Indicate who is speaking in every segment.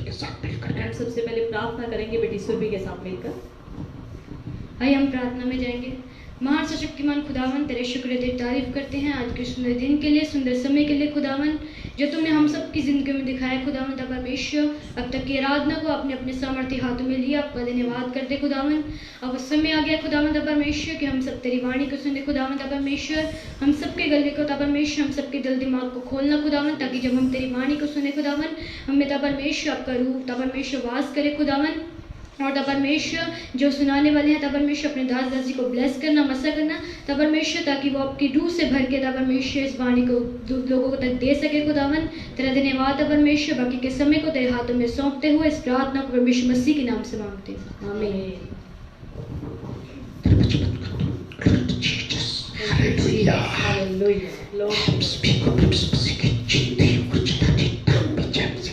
Speaker 1: के साथ मिलकर
Speaker 2: हम सबसे पहले प्रार्थना करेंगे बेटी सुरभि के साथ मिलकर।
Speaker 3: आइए हम प्रार्थना में जाएंगे। महान सशक्तिमान खुदावन, तेरे शुक्र तेरी तारीफ करते हैं आज के सुंदर दिन के लिए, सुंदर समय के लिए खुदावन, जो तुमने हम सब की जिंदगी में दिखाया खुदावन। तब परमेश्वर अब तक की आराधना को अपने अपने सामर्थ्य हाथों में लिया, आपका धन्यवाद करते खुदावन। अब समय आ गया खुदावन तब परमेश्वर कि हम सब तेरी वाणी को सुने खुदावन। तब परमेश्वर हम सबके गले को, तब परमेश्वर हम सबके दिल दिमाग को खोलना खुदावन, ताकि जब हम तेरी वाणी को सुने खुदावन, हमें तब परमेश्वर आपका रूप, तब परमेश्वर वास करे खुदावन। और तब परमेश्वर जो सुनाने वाले हैं, तब परमेश्वर अपने दास दासी को ब्लेस करना, मसा करना, तब परमेश्वर ताकि वो आपकी रूह से भर के तब परमेश्वर इस वाणी को लोगों को तक दे सके खुदावन। तेरा धन्यवाद तब परमेश्वर। बाकी के समय को तेरे हाथों में सौंपते हुए इस प्रार्थना को परमेश्वर मसीह के नाम से मांगते हैं, आमीन।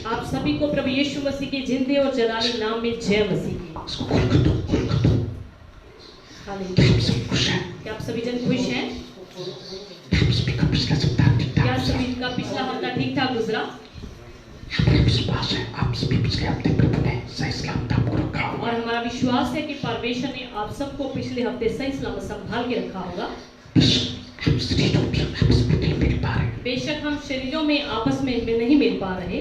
Speaker 2: आप सभी को प्रभु यीशु मसीह के जिंदे और जलाली नाम में जय मसीह की। क्या आप सभी जन खुश हैं? क्या सभी का पिछला हफ्ता ठीक ठाक गुजरा? और हमारा विश्वास है कि परमेश्वर ने आप सबको पिछले हफ्ते सही सलामत संभाल के रखा होगा। बेशक हम शरीरों में आपस में नहीं मिल पा रहे,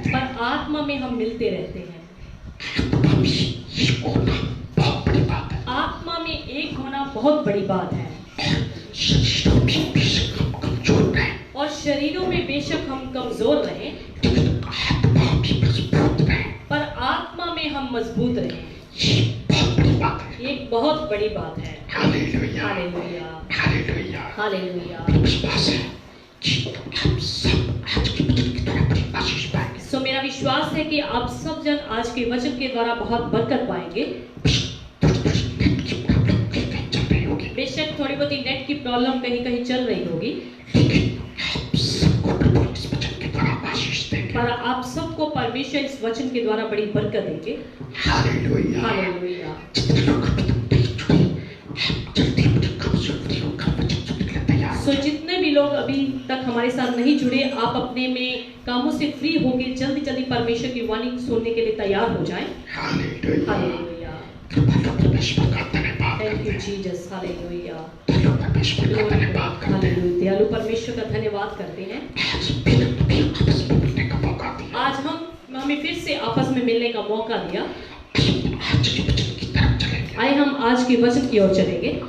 Speaker 2: पर आत्मा में हम मिलते रहते हैं। आत्मा में एक होना बहुत बड़ी बात है। और शरीरों में बेशक हम कमजोर रहे, पर आत्मा में हम मजबूत रहे। ये एक बहुत बड़ी बात है। Hallelujah, hallelujah, hallelujah. सो मेरा विश्वास है कि आप सब जन आज के वचन के द्वारा बहुत बरकत पाएंगे। बेशक थोड़ी बहुत नेट की प्रॉब्लम कहीं कहीं चल रही होगी, पर आप सबको परमेश्वर इस वचन के द्वारा बड़ी बरकत देंगे। Hallelujah, hallelujah. सो जितने भी लोग अभी तक हमारे साथ नहीं जुड़े, आप अपने में कामों से फ्री होंगे, जल्दी जल्दी परमेश्वर की वाणी सुनने के लिए तैयार हो जाएं। Hallelujah, hallelujah. Thank you Jesus, hallelujah, hallelujah. दयालु परमेश्वर का धन्यवाद करते हैं। आज हमें फिर से आपस में मिलने का मौका दिया। आइए हम आज के वचन की ओर चलेंगे।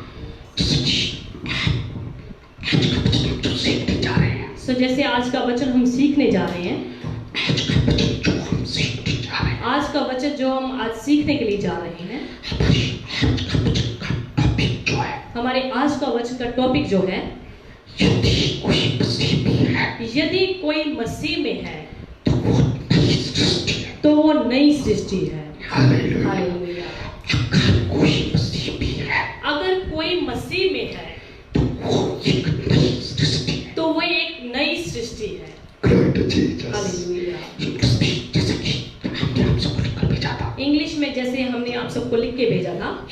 Speaker 2: सो जैसे आज का वचन हम सीखने जा रहे हैं, आज का वचन जो हम आज सीखने के लिए जा रहे हैं, हमारे आज का वचन का टॉपिक जो है, यदि कोई मसीह में है तो वो नई सृष्टि है। हालेलुया। अगर कोई मसीह में है तो वो एक नई सृष्टि है। हालेलुया। इंग्लिश में जैसे हमने आप सबको लिख के भेजा था,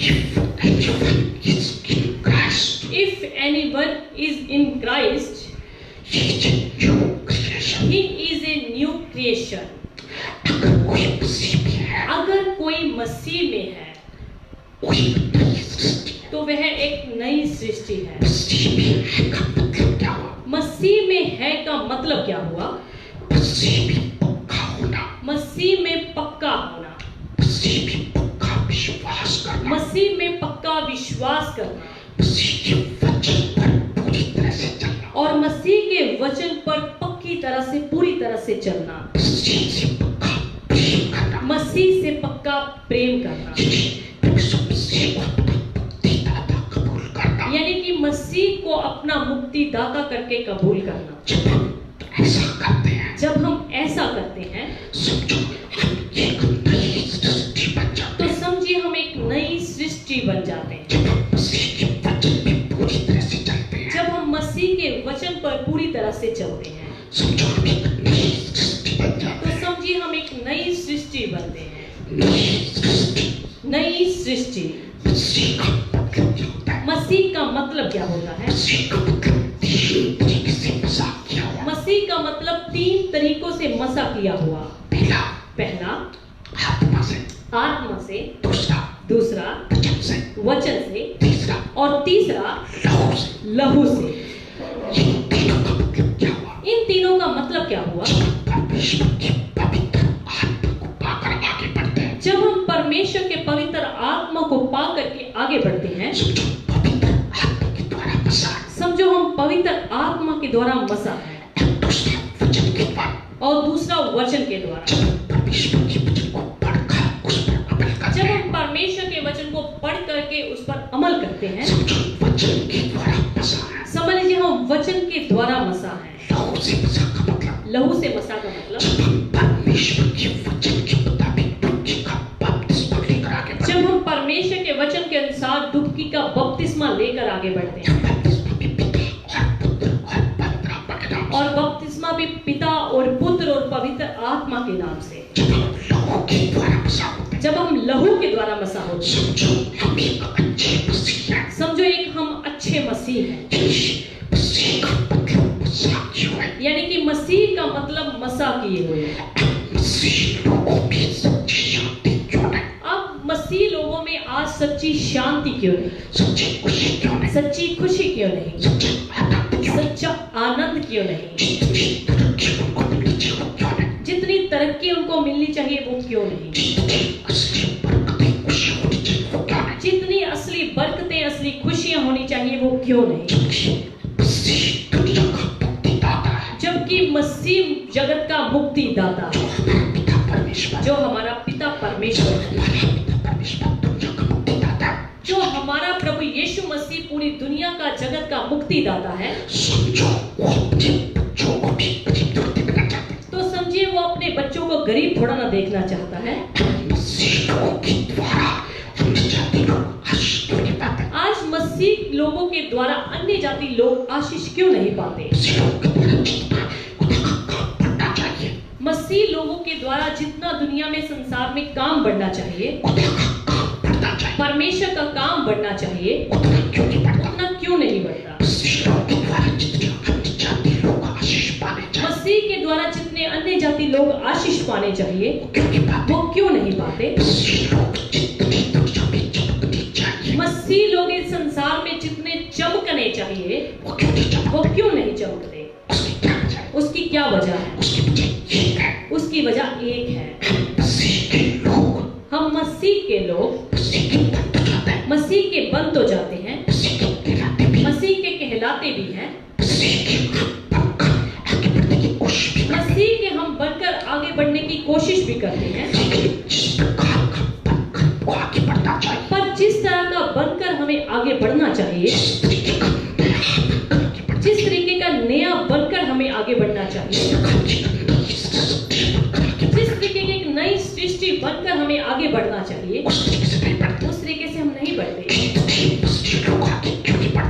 Speaker 2: If anyone is in Christ, he is a new creation. अगर कोई मसीह में है तो वह एक नई सृष्टि है। मसीह में है का मतलब क्या हुआ? मसीह में पक्का होना, मसीह में पक्का विश्वास करना, और मसीह के वचन पर पक्की तरह से, पूरी तरह से चलना, मसीह से पक्का प्रेम करना, यानी कि मसीह को अपना मुक्तिदाता करके कबूल करना। जब हम ऐसा करते हैं तो समझिए हम एक नई सृष्टि बन जाते हैं। जब हम मसीह के वचन पर पूरी तरह से चलते हैं तो समझिए हम एक नई सृष्टि बनते हैं। नई सृष्टि, मसीह का मतलब क्या होता है? मसीह का मतलब 3 तरीकों से मसा किया हुआ। पहला आत्मा से, दूसरा वचन से और तीसरा लहू से। इन तीनों का मतलब क्या हुआ? जब हम परमेश्वर के पवित्र आत्मा को पा करके आगे बढ़ते हैं, समझो हम पवित्र आत्मा के द्वारा मसा है, और दूसरा वचन के द्वारा। जब हम परमेश्वर के वचन को पढ़ करके उस पर अमल करते हैं, समझ लीजिए हम वचन के द्वारा मसा है। लहू से मसा का मतलब जब हम परमेश्वर के वचन के अनुसार डुबकी का बपतिस्मा लेकर आगे बढ़ते हैं, और बपतिस्मा भी पिता और पुत्र और पवित्र आत्मा के नाम से। जब हम लहू के द्वारा मसा होते हैं, समझो एक हम अच्छे मसीह हैं। यानी कि मसीह का मतलब मसा किए हुए। अब मसीह लोगों में आज सच्ची शांति क्यों नहीं, सच्ची खुशी क्यों नहीं, सच्चा आनंद क्यों नहीं, जितनी तरक्की उनको मिलनी चाहिए वो क्यों नहीं, जितनी असली बरकतें असली खुशियां होनी चाहिए वो क्यों नहीं? जबकि मसीह जगत का मुक्ति दाता, जो हमारा पिता परमेश्वर है, जो हमारा प्रभु यीशु मसीह पूरी दुनिया का जगत का मुक्ति दाता है, तो समझिए वो अपने बच्चों को गरीब थोड़ा ना देखना चाहता है। आज मसीह लोगों के द्वारा अन्य जाति लोग आशीष क्यों नहीं पाते? मसीह लोगों के द्वारा जितना दुनिया में संसार में काम बढ़ना चाहिए, परमेश्वर का काम बढ़ना चाहिए, उतना क्यों नहीं बढ़ता? मसीह के द्वारा जितने अन्य जाति लोग आशीष पाने चाहिए वो क्यों नहीं पाते? मसीह लोग इस संसार में जितने चमकने चाहिए वो क्यों नहीं चमकते? उसकी क्या वजह है? उसकी वजह एक है, हम मसीह के लोग मसीह के बन तो जाते हैं, मसीह के कहलाते भी हैं, मसीह के हम बनकर आगे बढ़ने की कोशिश भी करते हैं। पर जिस तरह का बनकर हमें आगे बढ़ना चाहिए, जिस तरीके का नया बनकर हमें आगे बढ़ना चाहिए, जिस तरीके की एक नई सृष्टि बनकर हमें आगे बढ़ना चाहिए, उस तरीके से हम नहीं बढ़ते।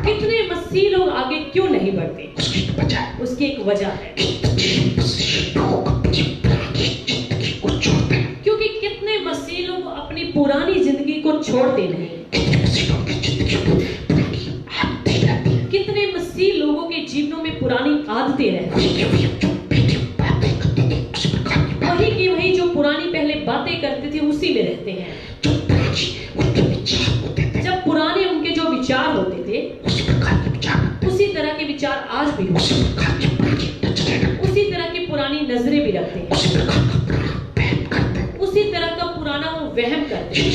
Speaker 2: कितने मसीह लोग आगे क्यों नहीं बढ़ते? उसकी एक वजह है, क्योंकि कितने मसीह लोग अपनी पुरानी जिंदगी को छोड़ते नहीं। कितने मसीह लोगों के जीवनों में पुरानी आदतें रहती हैं, वही की वही जो पुरानी पहले बातें करते थे उसी में रहते हैं। जब पुराने उनके जो विचार होते थे उसी तरह के विचार आज भी होते हैं, उसी तरह की पुरानी नजरें भी रखते हैं, उसी तरह का पुराना वो वहम करते हैं।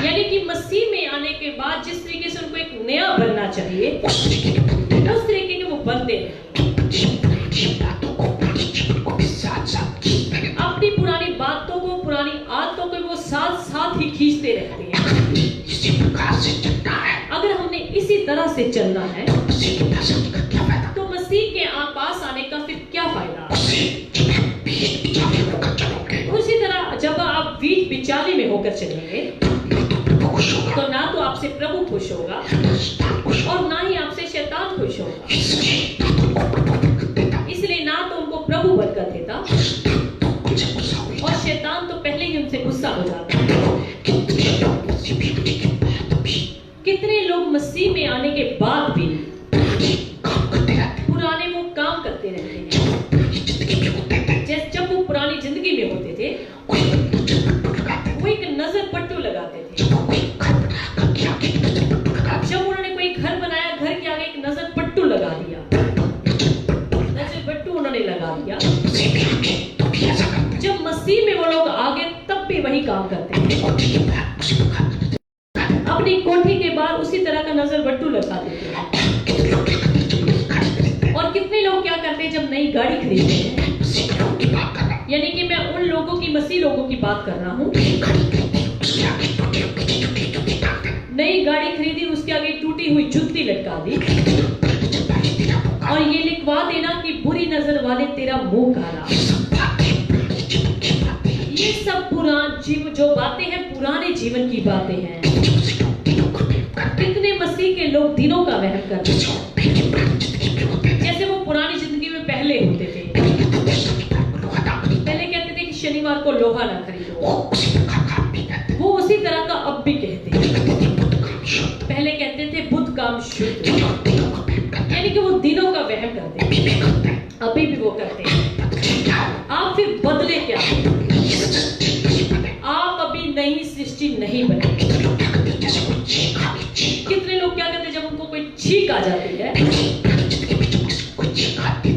Speaker 2: यानी कि मसीह में आने के बाद जिस तरीके से उनको एक नया बनना चाहिए उस तरीके के वो बनते हैं। अपनी पुरानी बातों को पुरानी आदतों को वो साथ साथ ही खींचते रहते हैं। अगर हमने इसी तरह से चलना है तो मसीह के पास आने का फिर क्या फायदा? उसी तरह जब आप बीच बिचाले में होकर चलेंगे तो ना तो आपसे प्रभु खुश होगा और ना ही आपसे शैतान खुश होगा। इसलिए ना तो उनको प्रभु बरकत देता और शैतान तो पहले ही उनसे गुस्सा हो जाता है। कितने लोग मसीह में आने के बाद भी वही काम करते हैं। अपनी कोठी के बाहर उसी तरह का नजर बट्टू लगा देते हैं। और कितने लोग क्या करते हैं जब नई गाड़ी खरीदते हैं, यानी कि मैं उन लोगों की, मसीह लोगों की बात कर रहा हूँ, नई गाड़ी खरीदी, उसके आगे टूटी हुई जुत्ती लटका दी और ये लिखवा देना कि बुरी नजर वाले तेरा मुंह काला। ये सब जो बातें हैं पुराने जीवन की बातें हैं। कितने मसीह के लोग दिनों का वहम करते हैं जैसे वो पुरानी जिंदगी में पहले होते थे। पहले कहते थे कि शनिवार को लोहा ना खरीदो, वो उसी तरह का अब भी कहते हैं। पहले कहते थे बुध काम शुद्ध, यानी कि वो दिनों का वहम करते हैं, अभी भी वो करते हैं। आप फिर बदले क्या? आप अभी नई सृष्टि नहीं बने। कितने लोग क्या करते हैं जब उनको कोई छींक आ जाती है?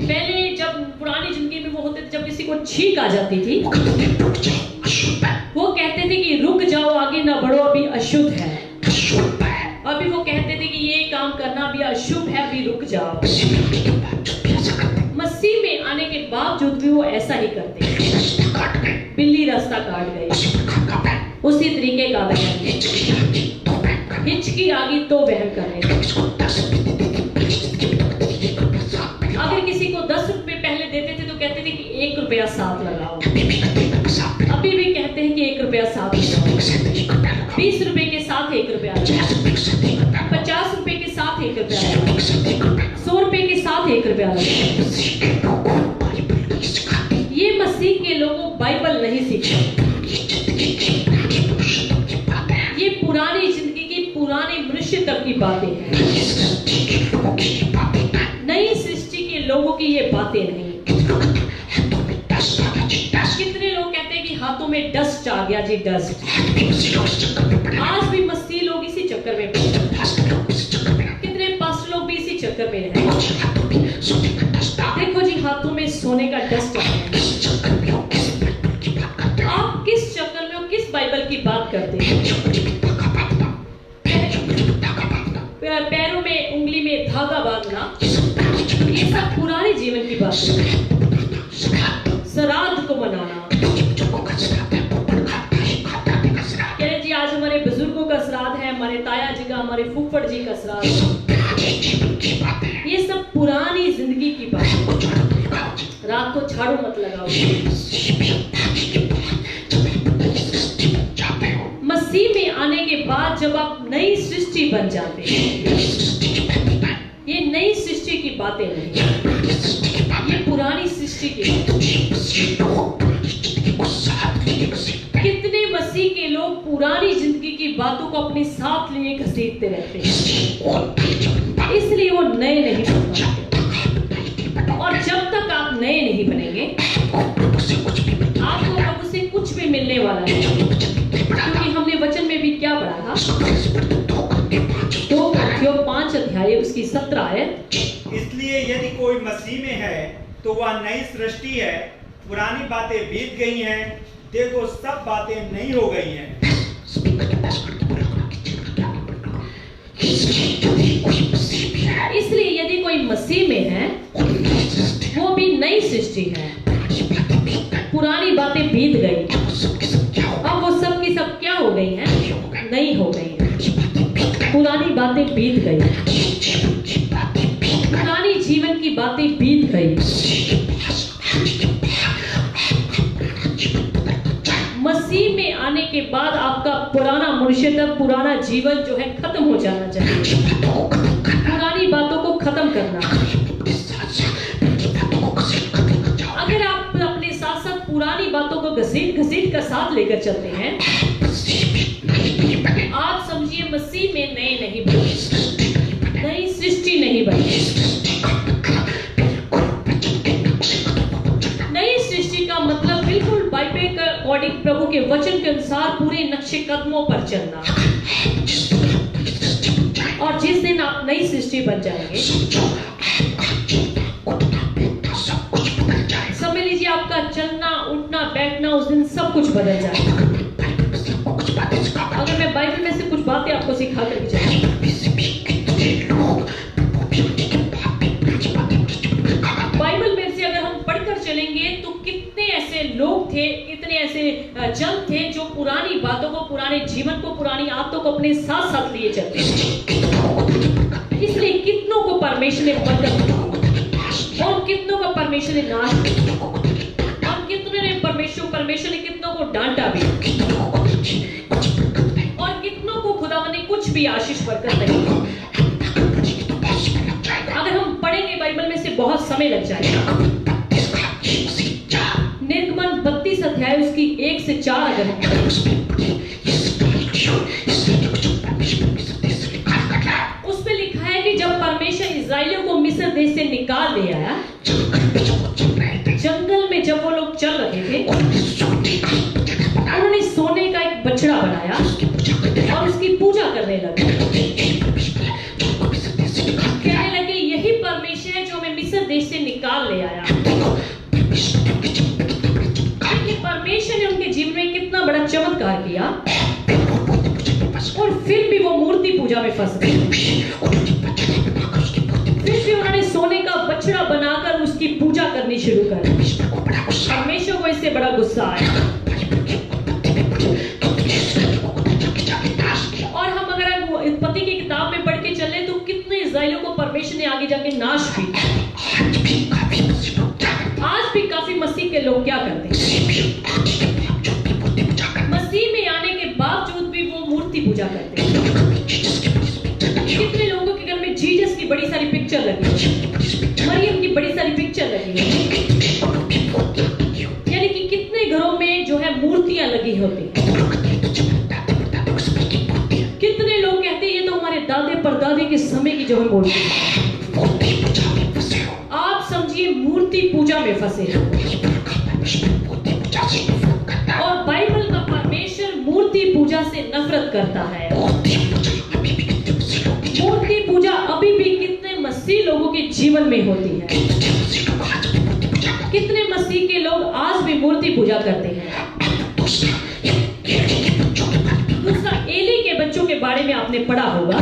Speaker 2: पहले जब पुरानी जिंदगी में वो होते थे, जब किसी को छींक आ जाती थी वो कहते थे कि रुक जाओ, आगे ना बढ़ो, अभी अशुद्ध है। अभी वो कहते थे कि ये काम करना अभी अशुभ है, अभी रुक जाओ। मसीह में आने के बावजूद भी वो ऐसा ही करते हैं। बिल्ली रास्ता काट गई, उसी तरीके का वहम। हिचकी आ गई तो वहम कर रहे थे। अगर किसी को 10 रुपए पहले देते थे तो कहते थे कि 1 रुपया साथ लगाओ। अभी भी कहते हैं कि 1 रुपया साथ लगाओ। 20 रुपए के साथ 1 रुपया लगाओ। 50 रुपए के साथ 1 रुपया लगाओ। 100 रुपए के साथ 1 रुपया लगाओ। ये मसीह के लोगों बाइबल नहीं सीखते। ये पुरानी जिंदगी की, पुराने मनुष्य तक की बातें हैं। नई सृष्टि के लोगों की ये बातें नहीं। कितने लोग कहते हैं कि हाथों में डस्ट आ गया जी, डस्ट। आज भी मसीह लोग इसी चक्कर में, कितने पास्टर लोग भी इसी चक्कर में हैं। देखो जी, हाथों में सोने का डस्ट आ गया। आप किस चक्कर में और किस बाइबल की बात करते हैं? पैरों में, उंगली में धागा बांधना, ये सब पुराने जीवन की बात है। श्राद्ध को मनाना, कह जी आज हमारे बुजुर्गों का श्राद्ध है, हमारे ताया जी का, हमारे फूफड़ जी का श्राद्ध। ये सब पुरानी जिंदगी की बात है। रात को झाड़ू मत लगाओ। मसीह में आने के बाद जब आप नई सृष्टि बन जाते हैं, ये नई सृष्टि की बातें नहीं, ये पुरानी सृष्टि की बातें। कितने मसीह के लोग पुरानी जिंदगी की बातों को अपने साथ लिए घसीटते रहते हैं, इसलिए वो नए नहीं बन पाते। और जब तक आप नए नहीं बनेंगे, आपको प्रभु से कुछ भी मिलने वाला नहीं। क्योंकि हमने वचन में भी क्या पढ़ा था? 2 Corinthians 5 अध्याय उसकी 17 आयत।
Speaker 1: इसलिए यदि कोई मसीह में है तो वह नई सृष्टि है, पुरानी बातें बीत गई हैं, देखो सब बातें नई हो गई हैं।
Speaker 2: इसलिए यदि कोई मसीह में है वो भी नई सृष्टि है। पुरानी बातें बीत गई, अब वो सब की सब क्या हो गई हैं? नई हो गई हैं। पुरानी बातें बीत गई, पुरानी जीवन की बातें बीत गई। मसीह में आने के बाद आपका पुराना मनुष्यत्व, पुराना जीवन जो है खत्म हो जाना चाहिए। पुरानी बातों को खत्म करना। अगर आप अपने साथ साथ पुरानी बातों को घसीट कर साथ लेकर चलते हैं, आप समझिए मसीह में नए नहीं बने, नई सृष्टि नहीं बनी। नई सृष्टि का मतलब बिल्कुल बाइबल के अकॉर्डिंग, प्रभु के वचन के अनुसार पूरे नक्शे कदमों पर चलना। और जिस दिन आप नई सृष्टि बन जाएंगे, समझ लीजिए आपका चलना, उठना, बैठना, उस दिन सब कुछ बदल जाएगा। मैं बाइबल में से कुछ बातें आपको सिखा कर चलूंगा। बाइबल में से अगर हम पढ़कर चलेंगे तो कितने ऐसे लोग थे, कितने ऐसे जन थे जो पुरानी बातों को, पुराने जीवन को, पुरानी आदतों को अपने साथ साथ लिए चलते थे। इसलिए कितनों को परमेश्वर ने बरकत दी और कितनों का परमेश्वर ने नाश किया और कितने ने परमेश्वर ने कितनों को डांटा भी और कितनों को खुदावन ने कुछ भी आशीष बरकत नहीं। अगर हम पढ़ेंगे बाइबल में से बहुत समय लग जाएगा। निर्गमन 32 अध्याय उसकी 1 से 4 अगर हम पढ़ें, उसमें लिखा है कि जब परमेश्वर इस्राएलियों को मिस्र देश से निकाल ले आया, जंगल में जब वो लोग चल रहे थे, उन्होंने सोने का एक बछड़ा बनाया और उसकी पूजा करने लगे। कहने लगे यही परमेश्वर है जो हमें मिस्र देश से निकाल ले आया। परमेश्वर ने उनके जीवन में कितना बड़ा चमत्कार किया और फिर भी वो मूर्ति पूजा में फंस गए। फिर भी उन्होंने सोने का बछड़ा बनाकर उसकी पूजा करनी शुरू कर दी। परमेश्वर को इससे बड़ा गुस्सा आया। और हम अगर उत्पत्ति की किताब में पढ़ के चले तो कितने इस्राएलियों को परमेश्वर ने आगे जाके नाश भी। आज भी काफी मसीह के लोग क्या करते हैं, मसीह में आने के बावजूद भी वो मूर्ति पूजा करते हैं। कितने लोगों के घर में जीसस की बड़ी सारी पिक्चर लगी है, मरियम की बड़ी सारी पिक्चर लगी है, यानी कि कितने घरों में जो है मूर्तियां लगी होती हैं। कितने लोग कहते हैं ये तो हमारे दादे परदादे के समय की जो है मूर्ति है। आप समझिए मूर्ति पूजा में फंसे हैं। और बाइबल का परमेश्वर मूर्ति पूजा से नफरत करता है। मूर्ति पूजा अभी भी कितने मसीह लोगों के जीवन में होती है। कितने मसीह के लोग आज भी मूर्ति पूजा करते हैं। दूसरा, एली के बच्चों के बारे में आपने पढ़ा होगा।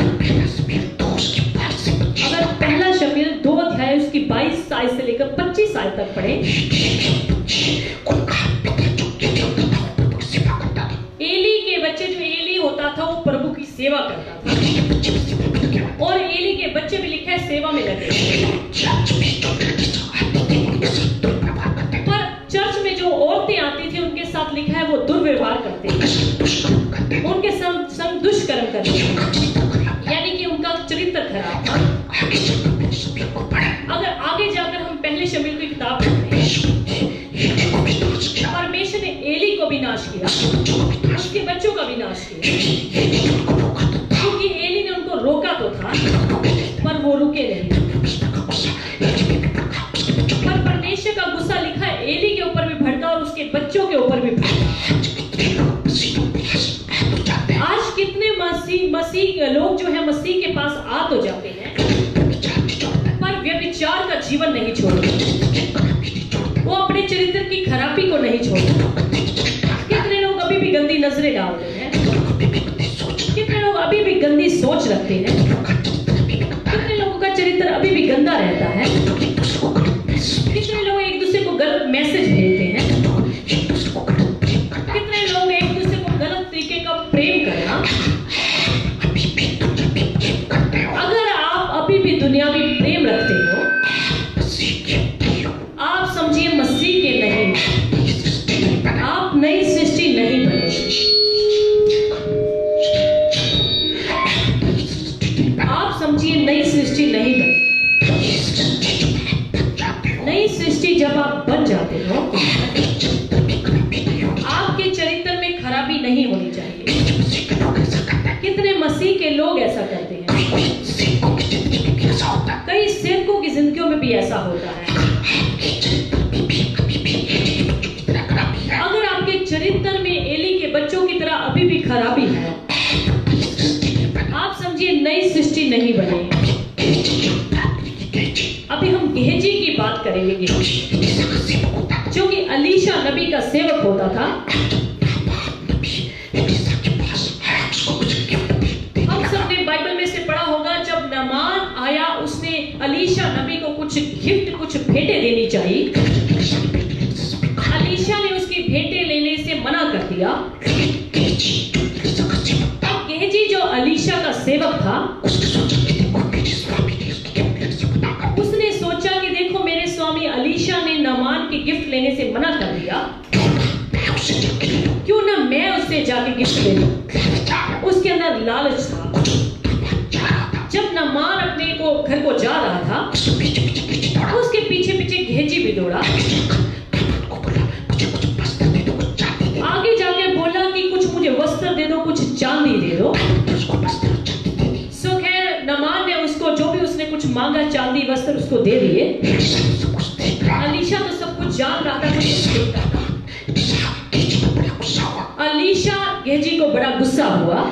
Speaker 2: अगर पहला शमूएल 2 अध्याय उसकी 22 आयत से लेकर 25 आयत तक पढ़े, एली के बच्चे, जो एली होता था वो प्रभु की सेवा करता था और एली के बच्चे भी लिखा है सेवा में लगे। पर चर्च में जो औरतें आती थी उनके साथ लिखा है वो दुर्व्यवहार करते थे, उनके संग दुष्कर्म करते थे, यानी कि उनका चरित्र खराब। अगर आगे जाकर हम पहले शमूएल की किताब पढ़ते हैं, परमेश्वर ने एली को भी नाश किया, उसके बच्चों का भी नाश किया, क्योंकि एली ने उनको रोका तो था पर वो रुके नहीं। पर परमेश्वर का गुस्सा लिखा है एली के ऊपर भी भड़का और उसके बच्चों के ऊपर भी भड़का। आज कितने मसीह लोग जो है मसीह के पास आ तो जाते हैं पर व्यभिचार का जीवन नहीं छोड़ते, वो अपने चरित्र की खराबी को नहीं छोड़ते। कितने लोग अभी भी गंदी नजरें डालते हैं, कितने लोग अभी भी गंदी सोच रखते हैं, कितने लोगों का चरित्र अभी भी गंदा रहता है, कितने लोग एक दूसरे को गलत मैसेज भेजते हैं, कितने लोग एक दूसरे को गलत तरीके का प्रेम करना। अगर आप अभी भी दुनियावी प्रेम रखते हो, आप समझिए मसीह के नहीं, आप नई सृष्टि नहीं बने। आप समझिए नई सृष्टि नहीं बने। नई सृष्टि जब आप बन जाते हो, आपके चरित्र में खराबी नहीं होनी चाहिए। कितने मसीह के लोग ऐसा करते हैं, कई सेवकों की जिंदगियों में भी ऐसा होता है। अगर आपके चरित्र में एली के बच्चों की तरह अभी भी खराबी है, आप समझिए नई सृष्टि नहीं बने। अभी हम गेहजी की बात करेंगे, जो कि अलीशा नबी का सेवक होता था। गिफ्ट कुछ भेंटें देनी चाहिए। अलीशा ने उसकी भेंटें लेने से मना कर दिया। गेहजी जो अलीशा का सेवक था, उसने सोचा कि देखो मेरे स्वामी अलीशा ने नामान के गिफ्ट लेने से मना कर दिया, क्यों ना मैं उससे जाके गिफ्ट ले लूं। उसके अंदर लालच था। जब नामान अपने को घर को जा रहा था, उसके पीछे पीछे गेहजी भी दौड़ा। आगे जाके बोला कि कुछ मुझे वस्त्र दे दो, कुछ चांदी दे दो। सो खैर नामान ने उसको जो भी उसने कुछ मांगा, चांदी वस्त्र उसको दे दिए। अलीशा तो सब कुछ जान रहा था, कुछ देखता था। अलीशा गेहजी को बड़ा गुस्सा हुआ।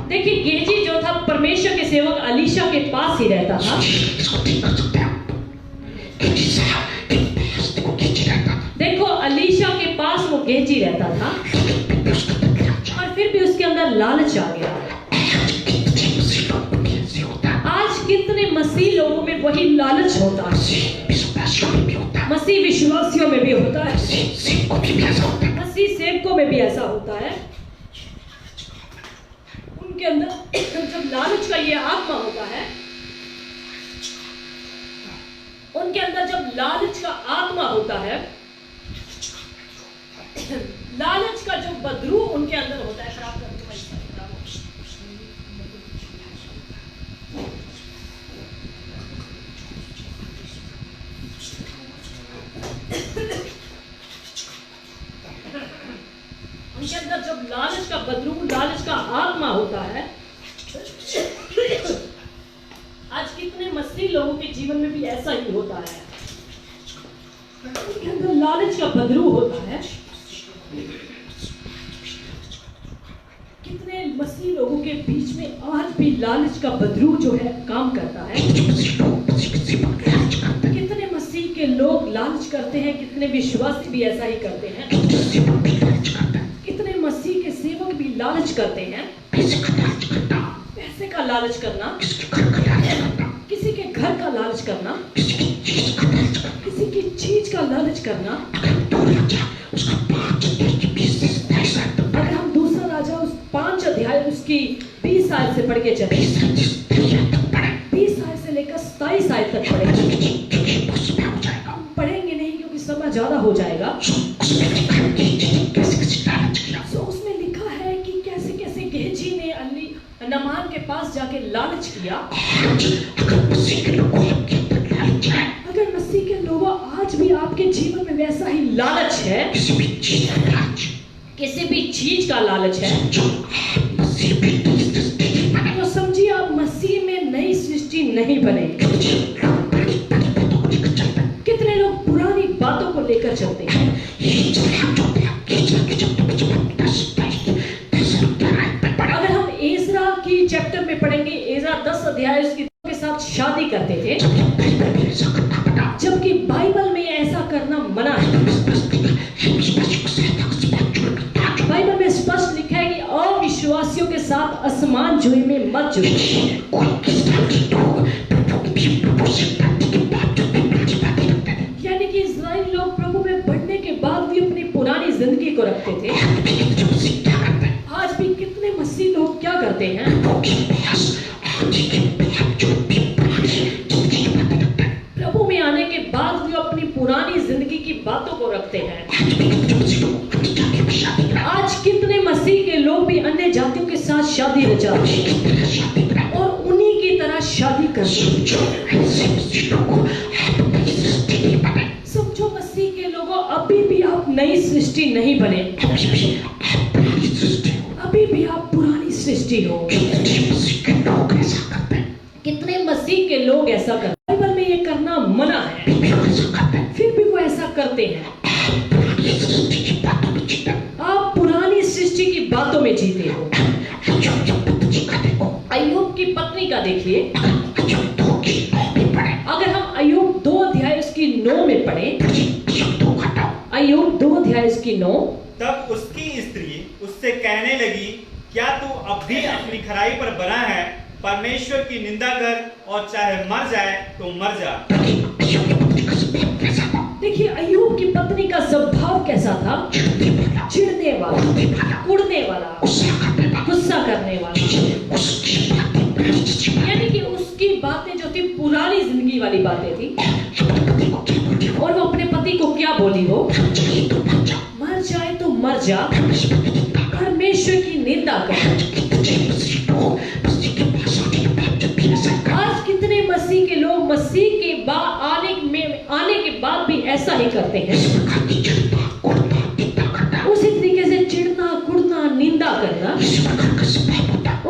Speaker 2: देखिए गेहजी जो था परमेश्वर के सेवक अलीशा के पास ही रहता था। देखो अलीशा के पास वो गेहजी रहता था, और फिर भी उसके अंदर लालच आ गया। आज कितने मसीह लोगों में वही लालच होता है। मसीह विश्वासियों में भी होता है, मसीह सेवकों में भी ऐसा होता है। उनके अंदर जब लालच का ये आत्मा होता है, उनके अंदर जब लालच का आत्मा होता है, लालच का जो बदरू उनके अंदर होता है। खराब कर उनके अंदर जब लालच का बदरू, लालच का आत्मा होता है। आज कितने मसीह लोगों के जीवन में भी ऐसा ही होता है। उनके अंदर लालच का बदरू होता है। कितने मसीह लोगों के बीच में आज भी लालच का बदरू जो है काम करता है। कितने मसीह के लोग लालच करते हैं, कितने विश्वासी भी ऐसा ही करते हैं। कितने मसीह के सेवक भी लालच करते हैं। पैसे का लालच करना, किसी के घर का लालच करना, किसी की चीज का लालच करना। अगर हम दूसरा राजा उस 5 अध्याय उसकी 20 आयत से पढ़ के चले, 20 आयत से लेकर 27 आयत तक पढ़ेंगे नहीं क्योंकि समय ज्यादा हो जाएगा। तो उसमें लिखा है कि कैसे कैसे गेहजी ने नामान के पास जाके लालच किया। अगर मसीह के लोगों आज भी आपके जीवन में वैसा ही लालच है, किसी भी चीज का लालच है, तो समझिए आप मसीह में नई सृष्टि नहीं बने। कितने लोग पुरानी बातों को लेकर चलते हैं। अगर हम एजरा की चैप्टर में पढ़ेंगे, एजरा 10 अध्याय उसकी के साथ शादी करते थे, जबकि बाइबल में ऐसा करना मना है। बाइबल में स्पष्ट लिखा है कि अविश्वासियों के साथ असमान जुए में मत जुड़ो। यानी कि इस्राएली लोग प्रभु में बढ़ने के बाद भी अपनी पुरानी जिंदगी को रखते थे। आज भी कितने मसीह लोग क्या करते हैं, प्रभु में आने के बाद भी अपनी पुरानी जिंदगी की बातों को रखते हैं। आज कितने मसीह के लोग भी अन्य जातियों के साथ शादी रचाते हैं और उन्हीं की तरह शादी करते हैं। समझो मसीह के लोगों, अभी भी आप नई सृष्टि नहीं बने, अभी भी आप पुरानी सृष्टि हो। कितने मसीह के लोग ऐसा करते हैं। बाइबल में ये करना मना है, फिर भी वो ऐसा करते हैं। आप पुरानी सृष्टि की बातों में जीते हो। अय्यूब की पत्नी का देखिए, अगर हम अय्यूब 2 अध्याय उसकी 9 में पढ़े, अय्यूब 2 अध्याय उसकी 9,
Speaker 1: तब उसकी स्त्री उससे कहने लगी, क्या तू अब भी अपनी खराई पर बना है? परमेश्वर की निंदा कर और चाहे मर जाए तो मर जा।
Speaker 2: देखिए अय्यूब की पत्नी का स्वभाव कैसा था? चिढ़ने वाला, कुड़ने वाला, गुस्सा करने वाला। यानी कि उसकी बातें जो थी पुरानी जिंदगी वाली बातें थी। और वो अपने पति को क्या बोली? वो मर जाए तो मर जा, परमेश्वर की निंदा कर। आज कितने मसीह के लोग मसीह के बाद आने के बाद भी ऐसा ही करते हैं। उसी तरीके से चिढ़ना, कुड़ना, निंदा करना,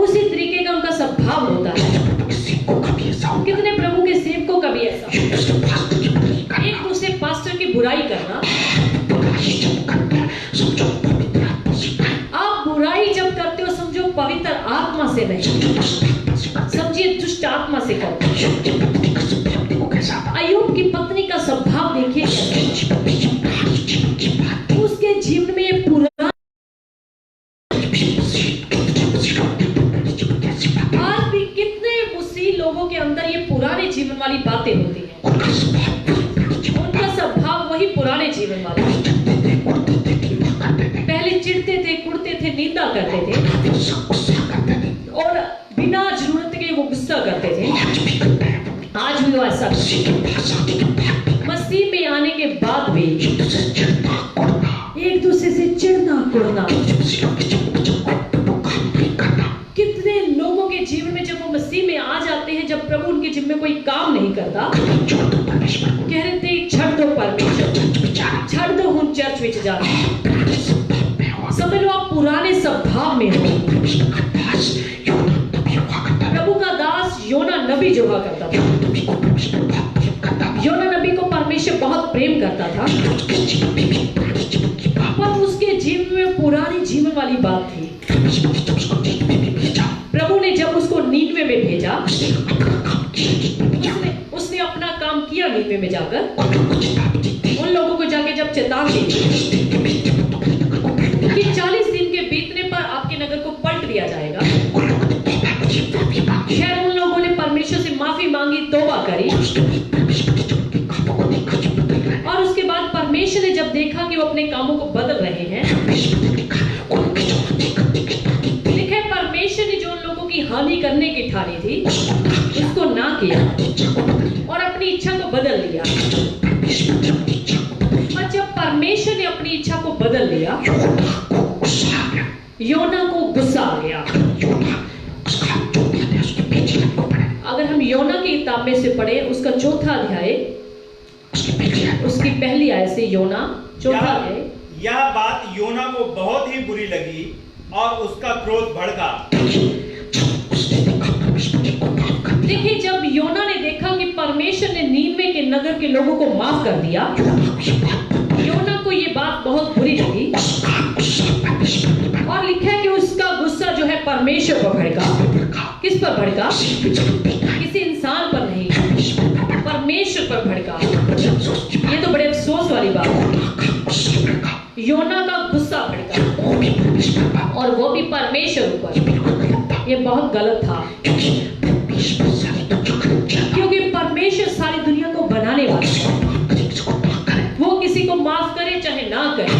Speaker 2: उसी तरीके का उनका स्वभाव होता है। कितने प्रभु के सेवकों का भी ऐसा, एक दूसरे पास्टर की बुराई करना। आप बुराई जब करते हो समझो पवित्र आत्मा से नहीं, समझिए दुष्ट आत्मा से करते हो। अय्यूब की पत्नी का स्वभाव देखिए, उसके जीवन में ये पूरा। आज भी कितने मुसीह लोगों के अंदर ये पुराने जीवन वाली बातें होती हैं। उनका स्वभाव वही पुराने जीवन वाला। पहले चिढ़ते थे, कुड़ते थे, निंदा करते थे और बिना जरूरत के वो गुस्सा करते थे। आज भी वो ऐसा मसीह में आने के बाद भी एक दूसरे से चिढ़ना, कुड़ना। कितने लोगों के जीवन में जब वो मसीह में आ जाते हैं, जब प्रभु उनके जीवन में कोई काम नहीं करता, कह रहे थे छड़ दो परमेश्वर, छड़ दो हम चर्च में जाते। समझ लो आप पुराने स्वभाव में हो। प्रभु का दास योना नबी जो हुआ करता था, योना नबी को परमेश्वर बहुत प्रेम करता था, पर उसके जीवन में पुरानी जीवन वाली बात थी। प्रभु ने जब उसको नीनवे में भेजा, उसने अपना काम किया। नीनवे में जाकर उन लोगों को जाके जब चेतावनी दी कि 40 दिन के बीतने पर आपके नगर को पलट दिया जाएगा। खैर उन लोगों ने परमेश्वर से माफी मांगी, तौबा करी, और उसके बाद परमेश्वर ने जब देखा कि वो अपने कामों को बदल रहे हैं, देखा परमेश्वर ने जो उन लोगों की हानि करने की ठानी थी उसको ना किया और अपनी इच्छा को बदल लिया। और जब परमेश्वर ने अपनी इच्छा को बदल लिया, योना को गुस्सा आ गया। अगर हम योना की किताब में से पढ़े उसका 4था अध्याय, उसकी पहली आयत से, योना 4था अध्याय।
Speaker 1: यह बात योना को बहुत ही बुरी लगी और उसका क्रोध भड़का।
Speaker 2: देखिए जब योना ने देखा कि परमेश्वर ने नीनवे के नगर के लोगों को माफ कर दिया, योना को ये बात बहुत बुरी लगी और लिखा है कि उसका गुस्सा जो है परमेश्वर पर भड़का। किस पर भड़का? किसी इंसान पर नहीं, परमेश्वर पर भड़का। ये तो बड़े अफसोस वाली बात है। योना का गुस्सा भड़का और वो भी परमेश्वर पर। ये बहुत गलत था, क्योंकि परमेश्वर सारी दुनिया को बनाने वाला है। वो किसी को माफ करे चाहे ना करे,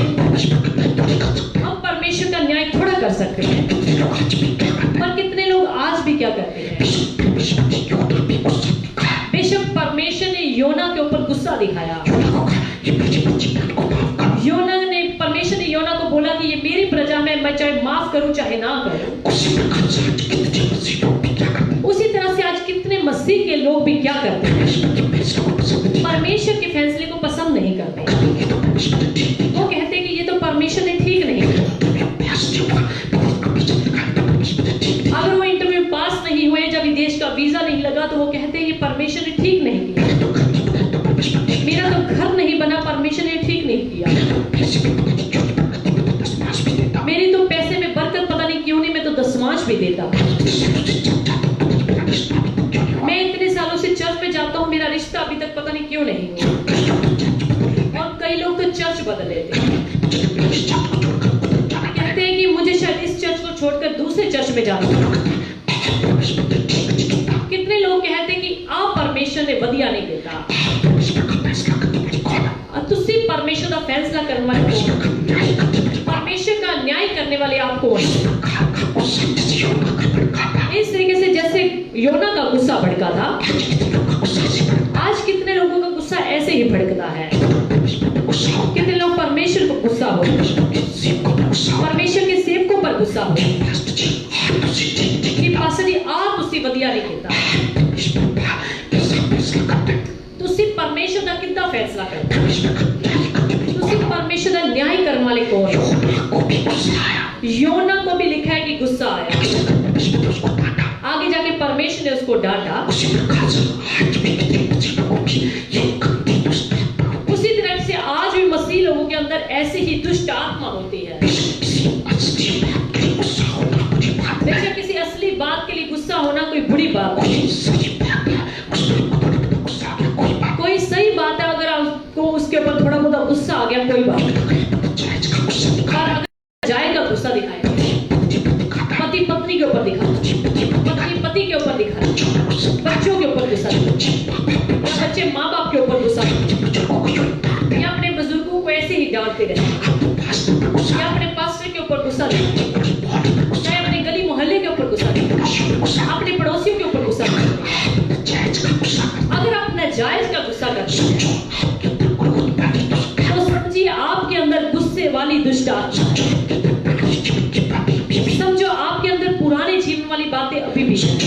Speaker 2: हम परमेश्वर का न्याय थोड़ा कर सकते हैं। पर कितने लोग आज भी क्या करते हैं? बेशक परमेश्वर ने योना के ऊपर गुस्सा दिखाया। परमेश्वर ने योना को बोला कि ये मेरी प्रजा में, मैं चाहे माफ करूं चाहे ना करूं। उसी तरह से आज कितने मसीह के लोग भी क्या करते हैं? परमेश्वर के फैसले को पसंद नहीं करते। वो कहते हैं कि ये तो परमेश्वर ने ठीक नहीं किया। अगर वो इंटरव्यू पास नहीं हुए, जब विदेश का वीजा नहीं लगा, तो वो कहते हैं ये परमेश्वर ने ठीक नहीं किया। मेरा तो घर नहीं बना, परमेश्वर ने ठीक नहीं किया। मेरी तो पैसे में बरकत पता नहीं क्यों नहीं, मैं तो दशमांश भी देता। मैं इतने सालों से चर्च में जाता हूँ, मेरा रिश्ता अभी तक पता नहीं क्यों नहीं हुआ। और कई लोग तो चर्च बदल लेते हैं, कहते हैं कि मुझे शायद इस चर्च को छोड़कर दूसरे चर्च में जाना है। कितने लोग कहते कि आप परमेश्वर ने वधिया नहीं देता। तुसी परमेश्वर का फैसला करने वाले कौन? परमेश्वर का न्याय करने वाले आप कौन? इस तरीके से जैसे योना का गुस्सा भड़का था, आज कितने लोगों का गुस्सा ऐसे ही भड़कता है। कितने लोग परमेश्वर को गुस्सा हो, परमेश्वर के सेवकों पर गुस्सा हो कि पास्टर जी आप उसी वधिया नहीं कहता। तुसी परमेश्वर का कितना फैसला करते? तुसी परमेश्वर का न्याय करने वाले कौन? योना को भी लिखा है कि गुस्सा आया, आगे जाके परमेश्वर ने उसको डांटा। उसी तरह से आज भी मसीह लोगों के अंदर ऐसे ही दुष्ट आत्मा होती है। बेशक किसी असली बात के लिए गुस्सा होना कोई बुरी बात है, कोई सही बात है। अगर आपको उसके ऊपर थोड़ा बहुत गुस्सा आ गया कोई बात नहीं, और अगर जाएगा गुस्सा दिखाएगा, पति पत्नी के ऊपर दिखाएगा, पत्नी पति के ऊपर दिखाएगा, बच्चों के ऊपर गुस्सा दिखाएगा, बच्चे माँ बाप के ऊपर गुस्सा दिखाएगा, या अपने बुजुर्गों को ऐसे ही डांटते रहते, या अपने पास्टर के ऊपर गुस्सा दिखाएगा, चाहे अपने गली मोहल्ले के ऊपर गुस्सा दिखाएगा, अपने पड़ोसियों के ऊपर गुस्सा दिखाएगा। अगर आप नाजायज का गुस्सा करते हैं तो समझिए आपके अंदर गुस्से वाली दुष्ट आत्मा, समझो आपके अंदर पुराने जीवन वाली बातें अभी भी हैं,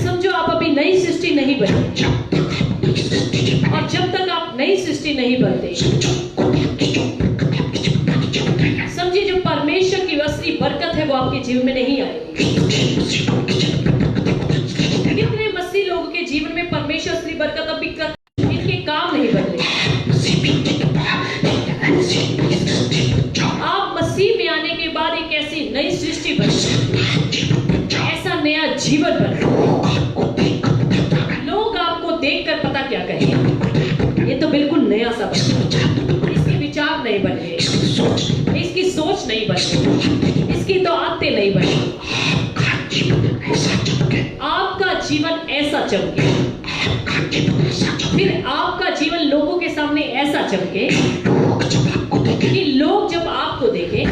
Speaker 2: समझो आप अभी नई सृष्टि नहीं बने, और जब तक आप नई सृष्टि नहीं बनते, समझिए जो परमेश्वर की असली बरकत है वो आपके जीवन में नहीं आएगी। कितने मसीह लोगों के जीवन में परमेश्वर असली बरकत अभी इनके काम नहीं बदले। आप मसीह में आने के बाद एक ऐसी नई सृष्टि बने, ऐसा नया जीवन बने। लोग आपको देखकर पता क्या कहेंगे, ये तो बिल्कुल नया सा बने, इसके विचार नहीं बने, इसकी सोच नहीं बने, इसकी तो आदतें नहीं बने। आपका जीवन ऐसा चमके, फिर आपका जीवन लोगों के सामने ऐसा चमके कि लोग जब आपको देखें।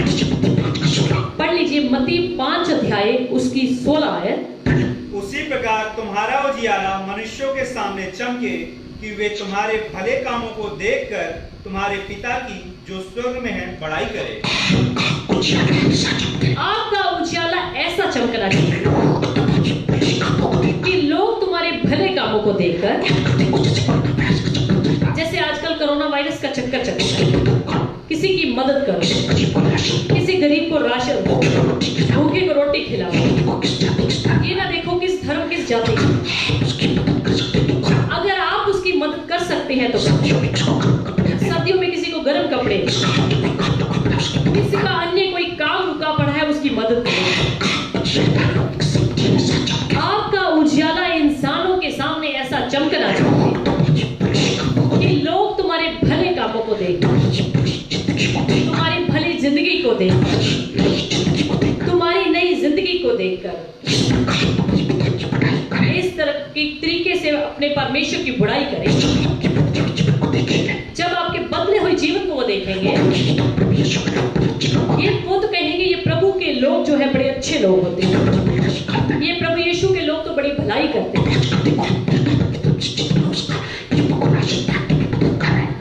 Speaker 2: पढ़ लीजिए मत्ती 5 अध्याय उसकी 16 आयत।
Speaker 1: उसी प्रकार तुम्हारा उजियारा मनुष्यों के सामने चमके कि वे तुम्हारे भले कामों को देखकर तुम्हारे पिता की जो स्वर्ग में है बड़ाई करे। आपका उजियाला ऐसा चमकना चाहिए कि लोग तुम्हारे भले कामों को देखकर, जैसे आजकल कोरोना वायरस का चक्कर चल रहा है, किसी की मदद करो, किसी गरीब को राशन दो, भूखे को रोटी खिलाओ, ये ना देखो किस धर्म किस जाति। अगर आप उसकी मदद कर सकते हैं तो सर्दियों में किसी को गर्म कपड़े, किसी का अन्य कोई काम रुका पड़ा है उसकी मदद करो। आपका उजियाला इंसानों के सामने ऐसा चमकना चाहिए कि लोग तुम्हारे भले कामों को देखें, तुम्हारी भली जिंदगी को देखकर, तुम्हारी नई जिंदगी को देखकर इस तरह के तरीके से अपने परमेश्वर की बुराई करें। जब आपके बदले हुए जीवन को वो देखेंगे, ये खुद कहेंगे ये प्रभु के लोग जो है बड़े अच्छे लोग होते हैं, ये प्रभु यीशु के लोग तो बड़ी भलाई करते हैं।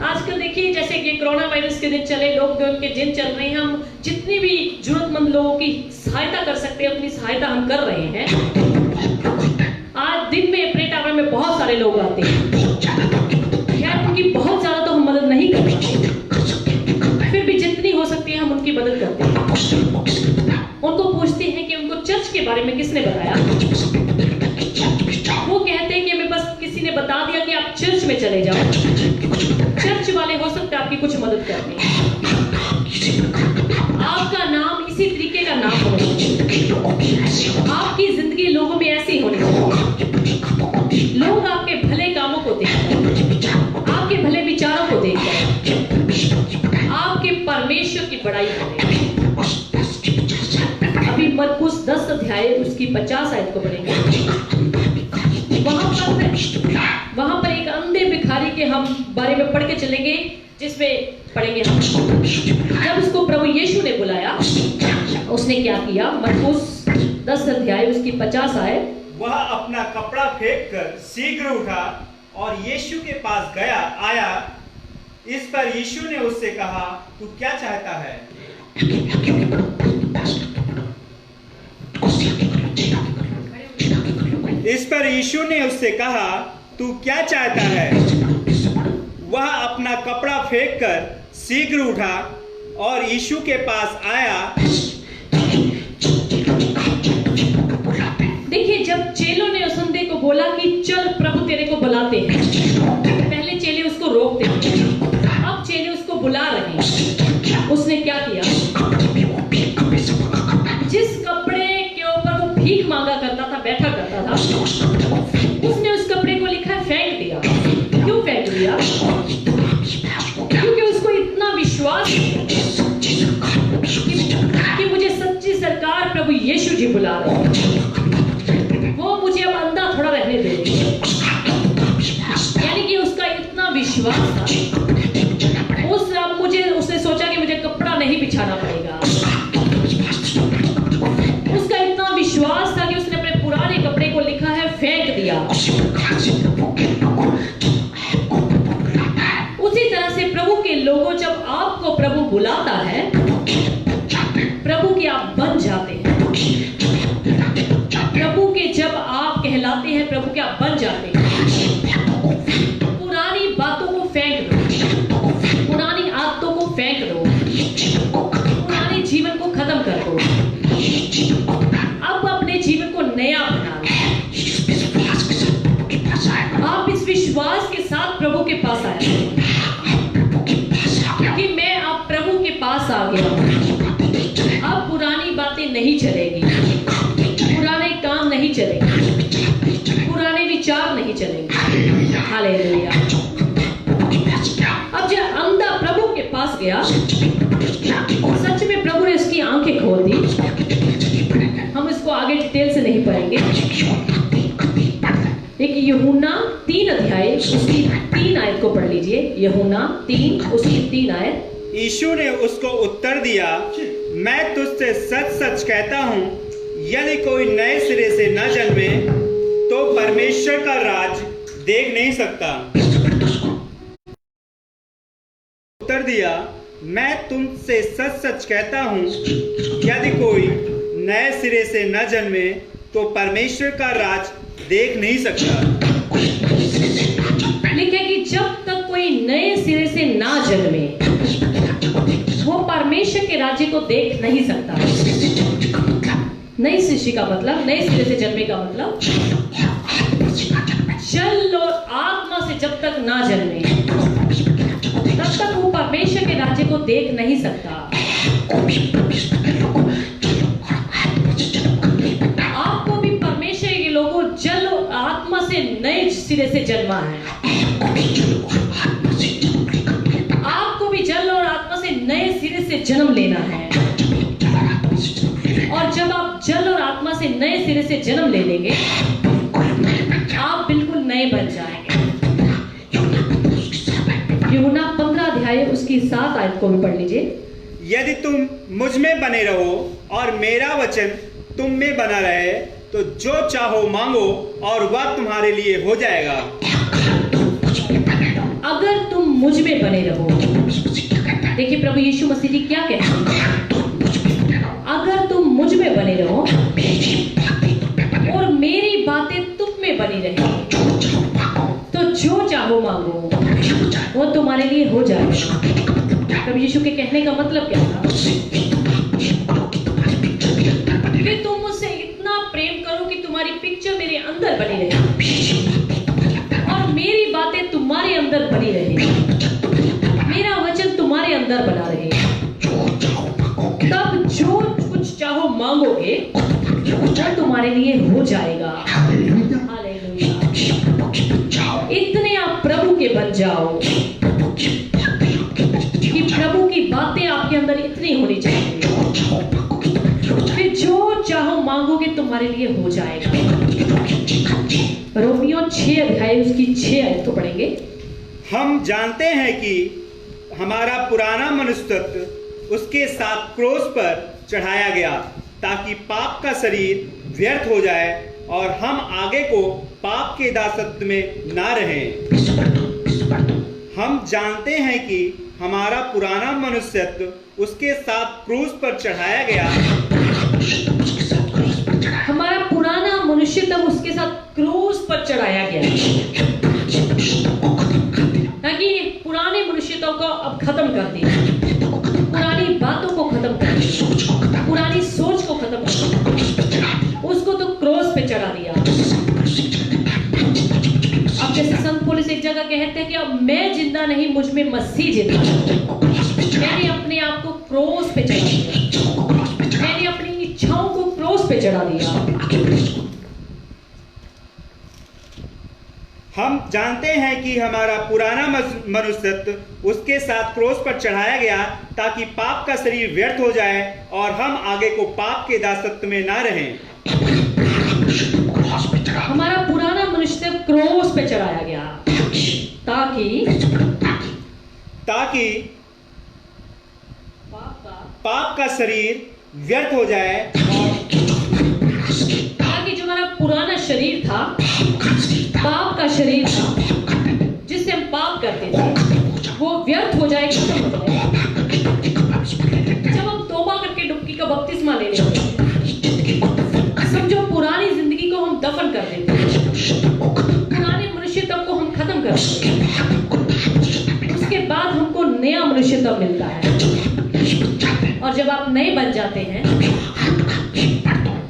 Speaker 1: आजकल देखिए जैसे कि कोरोना वायरस के दिन चले, लोग जो उनके दिन चल रहे हैं, हम जितनी भी जरूरतमंद लोगों की सहायता कर सकते हैं अपनी सहायता हम कर रहे हैं। आज दिन में अपने टावर में बहुत सारे लोग आते हैं, खैर उनकी बहुत ज्यादा तो हम मदद नहीं कर सकते, फिर भी जितनी हो सकती है हम उनकी मदद करते हैं। उनको पूछते हैं कि उनको चर्च के बारे में किसने बताया, वो कहते हैं कि हमें बस किसी ने बता दिया कि आप चर्च में चले जाओ, चर्च वाले हो सकते हैं आपकी कुछ मदद करने। आपका नाम इसी तरीके का नाम होना चाहिए, आपकी जिंदगी लोगों में ऐसी होनी चाहिए, लोग आपके भले कामों को देखकर, आपके भले विचारों को देखकर आपके परमेश्वर की बड़ाई करें। अभी मरकुस 10 अध्याय
Speaker 2: उसकी 50 आयत को पढ़ेंगे। वहां पर एक अंधे भिखारी के हम बारे में पढ़ के चलेंगे, जिसमें पढ़ेंगे हम। जब उसको प्रभु यीशु ने बुलाया, उसने क्या किया? मरकुस 10 अध्याय उसकी 50 आयत।
Speaker 4: वह अपना कपड़ा फेंक कर शीघ्र उठा और यीशु के पास आया। इस पर यीशु ने उससे कहा, तू क्या चाहता है? इस पर यीशु ने उससे कहा, तू क्या चाहता है? वह अपना कपड़ा फेंक कर शीघ्र उठा और यीशु के पास आया।
Speaker 2: देखिए, जब चेलों ने उस अंधे को बोला कि चल प्रभु तेरे को बुलाते हैं, पहले चेले उसको रोकते हैं, अब चेले उसको बुला रहे हैं। उसने क्या किया? जिस कपड़े के ऊपर वो भीख मांगा करता था, बैठा करता था, उसने उस कपड़े को लिखा फेंक दिया। क्यों फेंक दिया? क्योंकि उसको इतना विश्वास कि मुझे सच्ची सरकार प्रभु यीशु जी बुला रहे हैं, वो मुझे अब अंधा थोड़ा रहने देंगे। यानी कि उसका इतना विश्वास था, उसने सोचा कि मुझे कपड़ा नहीं बिछाना पड़ेगा। उसका इतना विश्वास था कि उसने अपने पुराने कपड़े को लिखा है फेंक दिया। उसी तरह से प्रभु के लोगों, जब आपको प्रभु बुलाता है, प्रभु के आप बन जाते हैं। प्रभु के जब आप कहलाते हैं, प्रभु के आप बन जाते हैं। पुरानी बातों को फेंक दो, पुरानी आदतों को फेंक दो, पुराने जीवन को खत्म कर दो। अब अपने जीवन को नया बना लो। आप इस विश्वास के साथ प्रभु के पास आए कि मैं अब प्रभु के पास आ गया हूं। अब पुरानी बातें नहीं चलेगी, पुराने काम नहीं चलेंगे, पुराने विचार नहीं चलेंगे। हालेलुया। अब जब अंधा प्रभु के पास गया, सच में प्रभु ने उसकी आंखें खोल दी। हम इसको आगे डिटेल से नहीं पढ़ेंगे। एक यूहन्ना 3 अध्याय उसकी 3 आयत को पढ़ लीजिए। यूहन्ना 3 उसकी 3 आयत।
Speaker 4: यीशु ने उसको उत्तर दिया, मैं तुझसे सच सच कहता हूँ, यदि कोई नए सिरे से न जन्मे तो परमेश्वर का राज देख नहीं सकता। उत्तर दिया, मैं तुमसे सच सच कहता हूँ, यदि कोई नए सिरे से न जन्मे तो परमेश्वर का राज देख नहीं सकता।
Speaker 2: लिखा है कि जब तक कोई नए सिरे से ना जन्मे, वो परमेश्वर के राज्य को देख नहीं सकता। नई सृष्टि का मतलब, नए सिरे से जन्मे का मतलब, जल और आत्मा से जब तक ना जन्मे, तब तक वो परमेश्वर के राज्य को देख नहीं सकता। आपको भी परमेश्वर के लोगों जल और आत्मा से नए सिरे से जन्मा है। आपको भी जल और आत्मा से नए सिरे से जन्म लेना है। और जब आप जल और आत्मा से नए सिरे से जन्म ले लेंगे, आप बिल्कुल नए बन जाएंगे। यूहन्ना 15 अध्याय उसकी 7 आयत को भी पढ़ लीजिए।
Speaker 4: यदि तुम मुझ में बने रहो और मेरा वचन तुम में बना रहे, तो जो चाहो मांगो और वह तुम्हारे लिए हो जाएगा।
Speaker 2: अगर तुम मुझ में बने रहो, देखिए प्रभु यीशु मसीह जी क्या कहते हैं, अगर तुम मुझ में बने रहो और मेरी बातें तुम में बनी रहे, तो जो चाहो मांगो वो तुम्हारे लिए हो जाएगा। प्रभु यीशु के कहने का मतलब क्या था? कि तुम मुझसे इतना प्रेम करो कि तुम्हारी पिक्चर मेरे अंदर बनी रहे और मेरी बातें तुम्हारे अंदर बनी रहे, मेरा वचन तुम्हारे अंदर बना रहे। तब जो कुछ चाहो मांगोगे वो तुम्हारे लिए हो जाएगा। हालेलुया। इतने आप प्रभु के बन जाओ कि प्रभु की बातें आपके अंदर इतनी होनी चाहिए, फिर जो चाहो मांगोगे तुम्हारे ये हो जाएगा। रोमियो 6 अध्याय उसकी 6 आयत को पढ़ेंगे।
Speaker 4: हम जानते हैं कि हमारा पुराना मनुष्यत्व उसके साथ क्रूस पर चढ़ाया गया ताकि पाप का शरीर व्यर्थ हो जाए और हम आगे को पाप के दासत्व में ना रहें। हम जानते हैं कि हमारा पुराना मनुष्यत्व उसके साथ क्रूस पर चढ़ाया गया।
Speaker 2: हमारा पुराना मनुष्यत्व उसके साथ क्रूस पर चढ़ाया गया ताकि पुराने मनुष्यत्व को अब खत्म कर दिया, पुरानी बातों को खत्म कर दिया, पुरानी सोच को खत्म कर दिया, उसको तो क्रूस पे चढ़ा दिया। अब जैसे संत पौलुस एक जगह कहते हैं कि अब मैं जिंदा नहीं, मुझ में मसीह जिंदा है। मैंने अपने आप को क्रूस पे चढ़ा दिया, मैंने अपनी इच्छाओं को क्रूस पे चढ़ा दिया।
Speaker 4: हम जानते हैं कि हमारा पुराना मनुष्यत्व उसके साथ क्रूस पर चढ़ाया गया ताकि पाप का शरीर व्यर्थ हो जाए और हम आगे को पाप के दासत्व में ना रहें।
Speaker 2: हमारा पुराना मनुष्यत्व क्रूस पे चढ़ाया गया ताकि
Speaker 4: पाप का शरीर व्यर्थ हो जाए और
Speaker 2: ताकि जो हमारा पुराना शरीर था, पाप का शरीर था, जिससे हम पाप करते थे, वो व्यर्थ हो जाए, खत्म हो जाए। जब हम तौबा करके डुबकी का बपतिस्मा ले लेते हैं, समझो पुरानी जिंदगी को हम दफन कर देते हैं, पुराने मनुष्यत्व को हम खत्म कर देते हैं, उसके बाद हमको नया मनुष्यत्व मिलता है। और जब आप नए बन जाते हैं,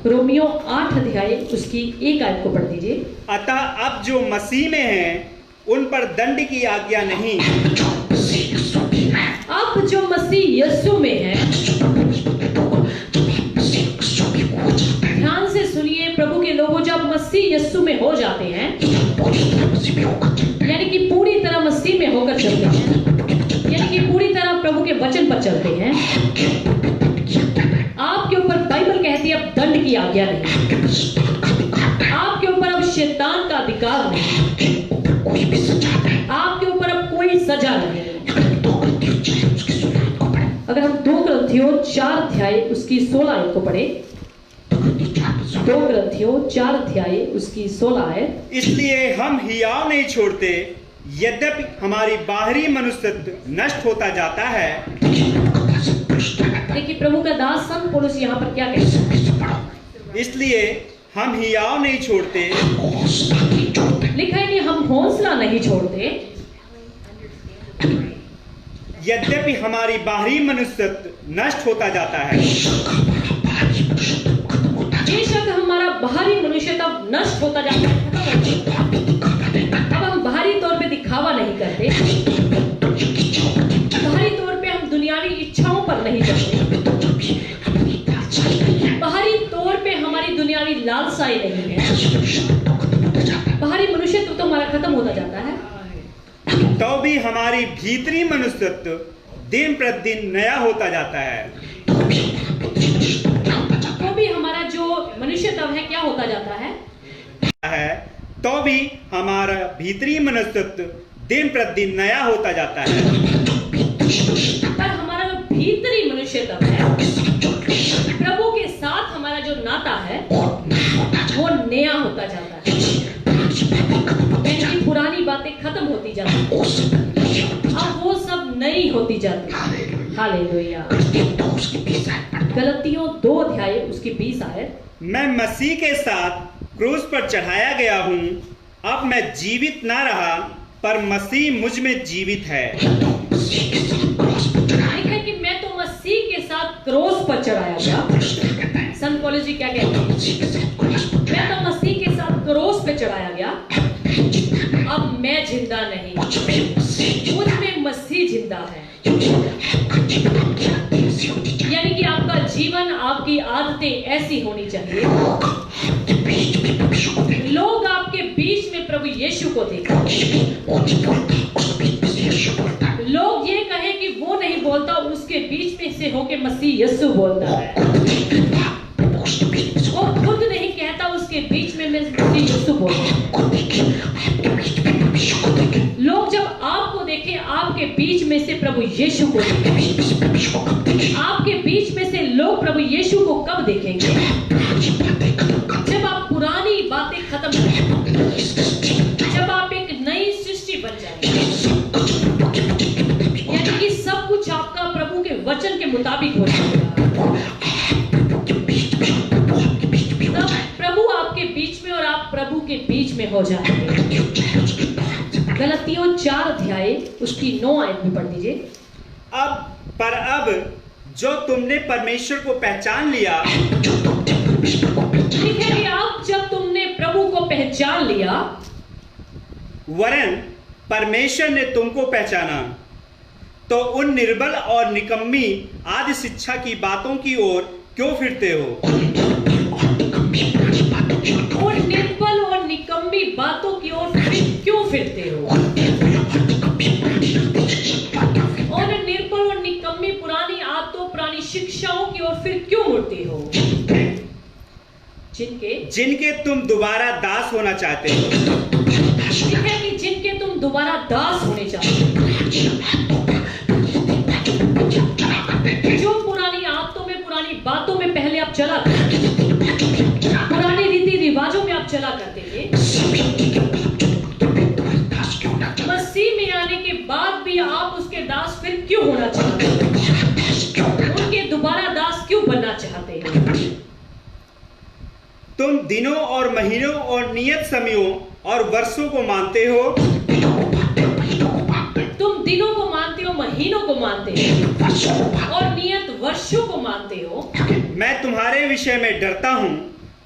Speaker 2: रोमियो 8 अध्याय उसकी 1 आयत को पढ़ दीजिए।
Speaker 4: अतः अब जो मसीह में हैं, उन पर दंड की आज्ञा नहीं।
Speaker 2: अब जो मसीह यीशु में है, ध्यान से सुनिए प्रभु के लोगों, जब मसीह यीशु में हो जाते हैं, यानी कि पूरी तरह मसीह में होकर चलते हैं, यानी कि पूरी तरह प्रभु के वचन पर चलते हैं, आपके ऊपर बाइबल कहती है अब दंड की आज्ञा नहीं, आपके ऊपर अब शैतान का अधिकार नहीं, आपके ऊपर अब कोई सजा नहीं। अगर हम 2 कुरिन्थियों 4 अध्याय उसकी 16 आयत को पढ़े, 2 कुरिन्थियों 4 अध्याय उसकी 16 आयत।
Speaker 4: इसलिए हम हियाव नहीं छोड़ते, यद्यपि हमारी बाहरी मनुष्यत्व नष्ट होता जाता है।
Speaker 2: देखिए प्रभु का दास संत पौलुस यहाँ पर क्या कहता है?
Speaker 4: इसलिए हम हियाव नहीं छोड़ते,
Speaker 2: लिखा है कि हम हौसला नहीं छोड़ते,
Speaker 4: यद्यपि हमारी बाहरी मनुष्यत्व नष्ट होता जाता है।
Speaker 2: बेशक हमारा बाहरी मनुष्यत्व नष्ट होता जाता है, अब हम बाहरी तौर पे दिखावा नहीं करते, बाहरी तौर पे हम दुनियावी इच्छाओं पर नहीं चलते, बाहरी तौर पे हमारी दुनियावी लालसाएं नहीं है, बाहरी मनुष्यत्व तो हमारा खत्म होता जाता है।
Speaker 4: तो भी हमारी भीतरी मनुष्यत्व दिन प्रतिदिन नया होता जाता है।
Speaker 2: तो भी हमारा जो मनुष्यत्व है क्या होता जाता है?
Speaker 4: तो भी हमारा भीतरी मनुष्यत्व दिन प्रतिदिन नया होता जाता है।
Speaker 2: पर हमारा जो भीतरी मनुष्यत्व है, प्रभु के साथ हमारा जो नाता है, वो नया होता जाता है। यानी पुरानी बातें खत्म होती जाती हैं, अब वो सब नई होती जाती है। हालेलुया। गलतियों 2 अध्याय उसकी 20 आयत।
Speaker 4: मैं मसीह के साथ क्रूस पर चढ़ाया गया हूँ, अब मैं जीवित ना रहा, पर मसीह मुझ में जीवित है।
Speaker 2: लिखा कि मैं तो मसीह के साथ क्रूस पर चढ़ाया गया। संत पौलुस जी क्या कहते हैं? मैं तो मसीह के साथ क्रूस पे चढ़ाया गया, अब मैं जिंदा नहीं, मुझ में मसीह जिंदा है। यानी कि आपका जीवन, आपकी आदतें ऐसी होनी चाहिए, लोग आपके बीच में प्रभु यीशु को देखें, लोग ये कहें कि वो नहीं बोलता, उसके बीच में से होके मसीह यीशु बोलता है। वो खुद नहीं कहता, उसके बीच में मैं यीशु बोलता हूं। लोग जब आपको देखें, आपके बीच में से प्रभु यीशु को देखें। आपके बीच में से लोग प्रभु यीशु को कब देखेंगे? जब आप पुरानी बातें खत्म करें, जब आप एक नई सृष्टि बन जाएंगे, यानी कि सब कुछ आपका प्रभु के वचन के मुताबिक हो जाएगा। तब प्रभु आपके बीच में और आप प्रभु के बीच में हो जाएंगे। गलतियों 4 अध्याय उसकी 9 आयत में पढ़ दीजिए।
Speaker 4: अब जो तुमने परमेश्वर को पहचान लिया,
Speaker 2: ठीक है कि अब जब तुमने प्रभु को पहचान लिया,
Speaker 4: वरन परमेश्वर ने तुमको पहचाना, तो उन निर्बल और निकम्मी आदि शिक्षा की बातों की ओर क्यों फिरते हो?
Speaker 2: उन निर्बल और निकम्मी बातों की ओर क्यों फिरते हो? और निर्बल और निकम्मी पुरानी आदतों, पुरानी शिक्षाओं की ओर फिर क्यों मुड़ते हो?
Speaker 4: जिनके तुम दोबारा दास होना चाहते हो।
Speaker 2: ठीक है कि जिनके तुम दोबारा दास होने चाहते हो, जो पुरानी आदतों में, पुरानी बातों में पहले आप चला करते थे, पुराने रीति रिवाजों में आप चला करते थे, मसीह में आने के बाद भी आप उसके दास फिर क्यों होना चाहते हो? उनके दोबारा दास क्यों बनना चाहते हो?
Speaker 4: तुम दिनों और महीनों और नियत समयों और वर्षों को मानते हो।
Speaker 2: तुम दिनों को मानते हो, महीनों को मानते हो और नियत वर्षों को मानते हो।
Speaker 4: मैं तुम्हारे विषय में डरता हूं,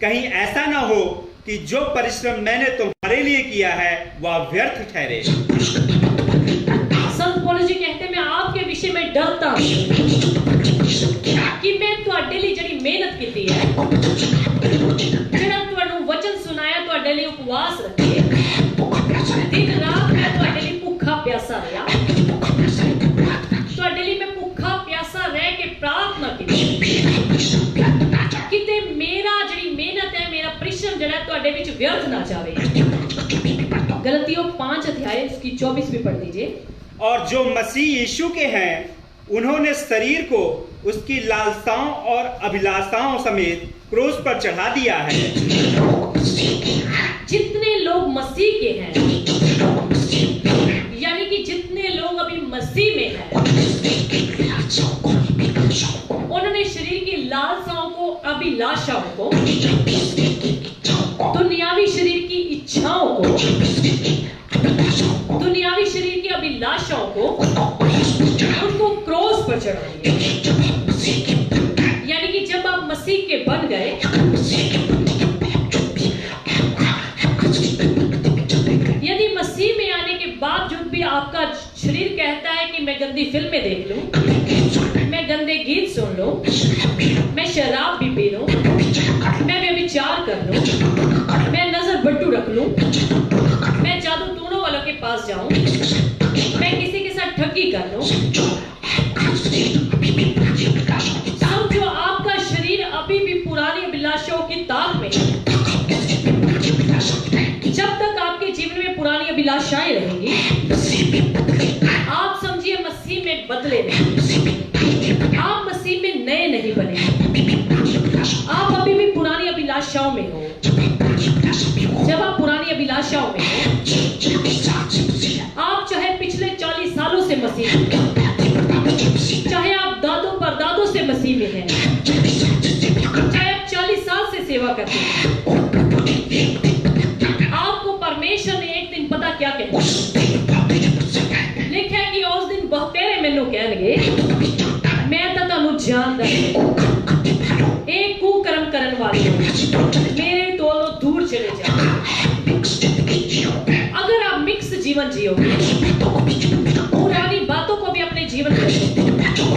Speaker 4: कहीं ऐसा ना हो कि जो परिश्रम मैंने तुम्हारे लिए किया है वह व्यर्थ ठहरे।
Speaker 2: संत पौलुस जी कहते हैं, मैं आपके विषय में डरता हूं कि मैं ਤੁਹਾਡੇ ਲਈ ਜਿਹੜੀ ਮਿਹਨਤ ਕੀਤੀ ਹੈ, ਜਿਹੜਾ ਤੁਹਾਨੂੰ ਵਚਨ ਸੁਣਾਇਆ, ਤੁਹਾਡੇ ਲਈ ਉਪਵਾਸ ਰੱਖੇ, ਦਿਨ ਰਾਤ ਮੈਂ ਤੁਹਾਡੇ ਲਈ ਭੁੱਖਾ ਪਿਆਸਾ ਰਿਹਾ, ਤੁਹਾਡੇ ਲਈ ਮੈਂ ਭੁੱਖਾ ਪਿਆਸਾ ਰਹਿ ਕੇ ਪ੍ਰਾਰਥਨਾ ਕੀਤੀ, ਕਿਤੇ ਮੇਰਾ ਜਿਹੜੀ ਮਿਹਨਤ ਹੈ, ਮੇਰਾ परिश्रम ਜਿਹੜਾ ਤੁਹਾਡੇ ਵਿੱਚ व्यर्थ ना जावे। गलतियों 5 अध्याय उसकी 24वीं पढ़ दीजिए।
Speaker 4: और जो मसीह यीशु के हैं, उन्होंने शरीर को उसकी लालसाओं और अभिलाषाओं समेत क्रूस पर चढ़ा दिया है।
Speaker 2: जितने लोग मसीह के हैं, यानी कि जितने लोग अभी मसीह में हैं, उन्होंने शरीर की लालसाओं को, अभिलाषाओं को, दुनियावी शरीर की इच्छाओं को, दुनियावी शरीर की अभिलाषाओं को, उनको क्रॉस पर चढ़ा दिया। यानी कि जब आप मसीह के बन गए, यदि मसीह में आने के बावजूद भी आपका शरीर कहता है कि मैं गंदी फिल्में देख लूं, मैं गंदे गीत सुन लूं, मैं शराब भी पी लूं, मैं व्यभिचार कर लूं, मैं नजर बट्टू रख लूं, मैं जादू टोनों वालों के पास जाऊं, मैं किसी के साथ ठगी कर लूं, समझो आपका शरीर अभी भी पुरानी अभिलाषाओं की ताक में है। जब तक आपके जीवन में पुरानी अभिलाषाएं रहेंगी, आप समझिए मसीह में बदले नहीं, आप मसीह में नए नहीं बने, आप अभी भी पुरानी अभिलाषाओं में हो। जब आप पुरानी अभिलाषाओं में हो, आप चाहे पिछले 40 सालों से मसीह में, चाहे आप दादों परदादों से मसीह में हैं, चाहे आप 40 साल से सेवा करते हैं, आपको परमेश्वर ने एक दिन पता क्या कहना लिखा है कि उस दिन बहुतेरे मैनू कहणगे, मैं तो तुहानू जानदा एक कुकर्म करन वाले मेरे तोलों दूर चले जाओ। अगर आप मिक्स जीवन जियोगे, पुरानी बातों को भी अपने जीवन में रखें,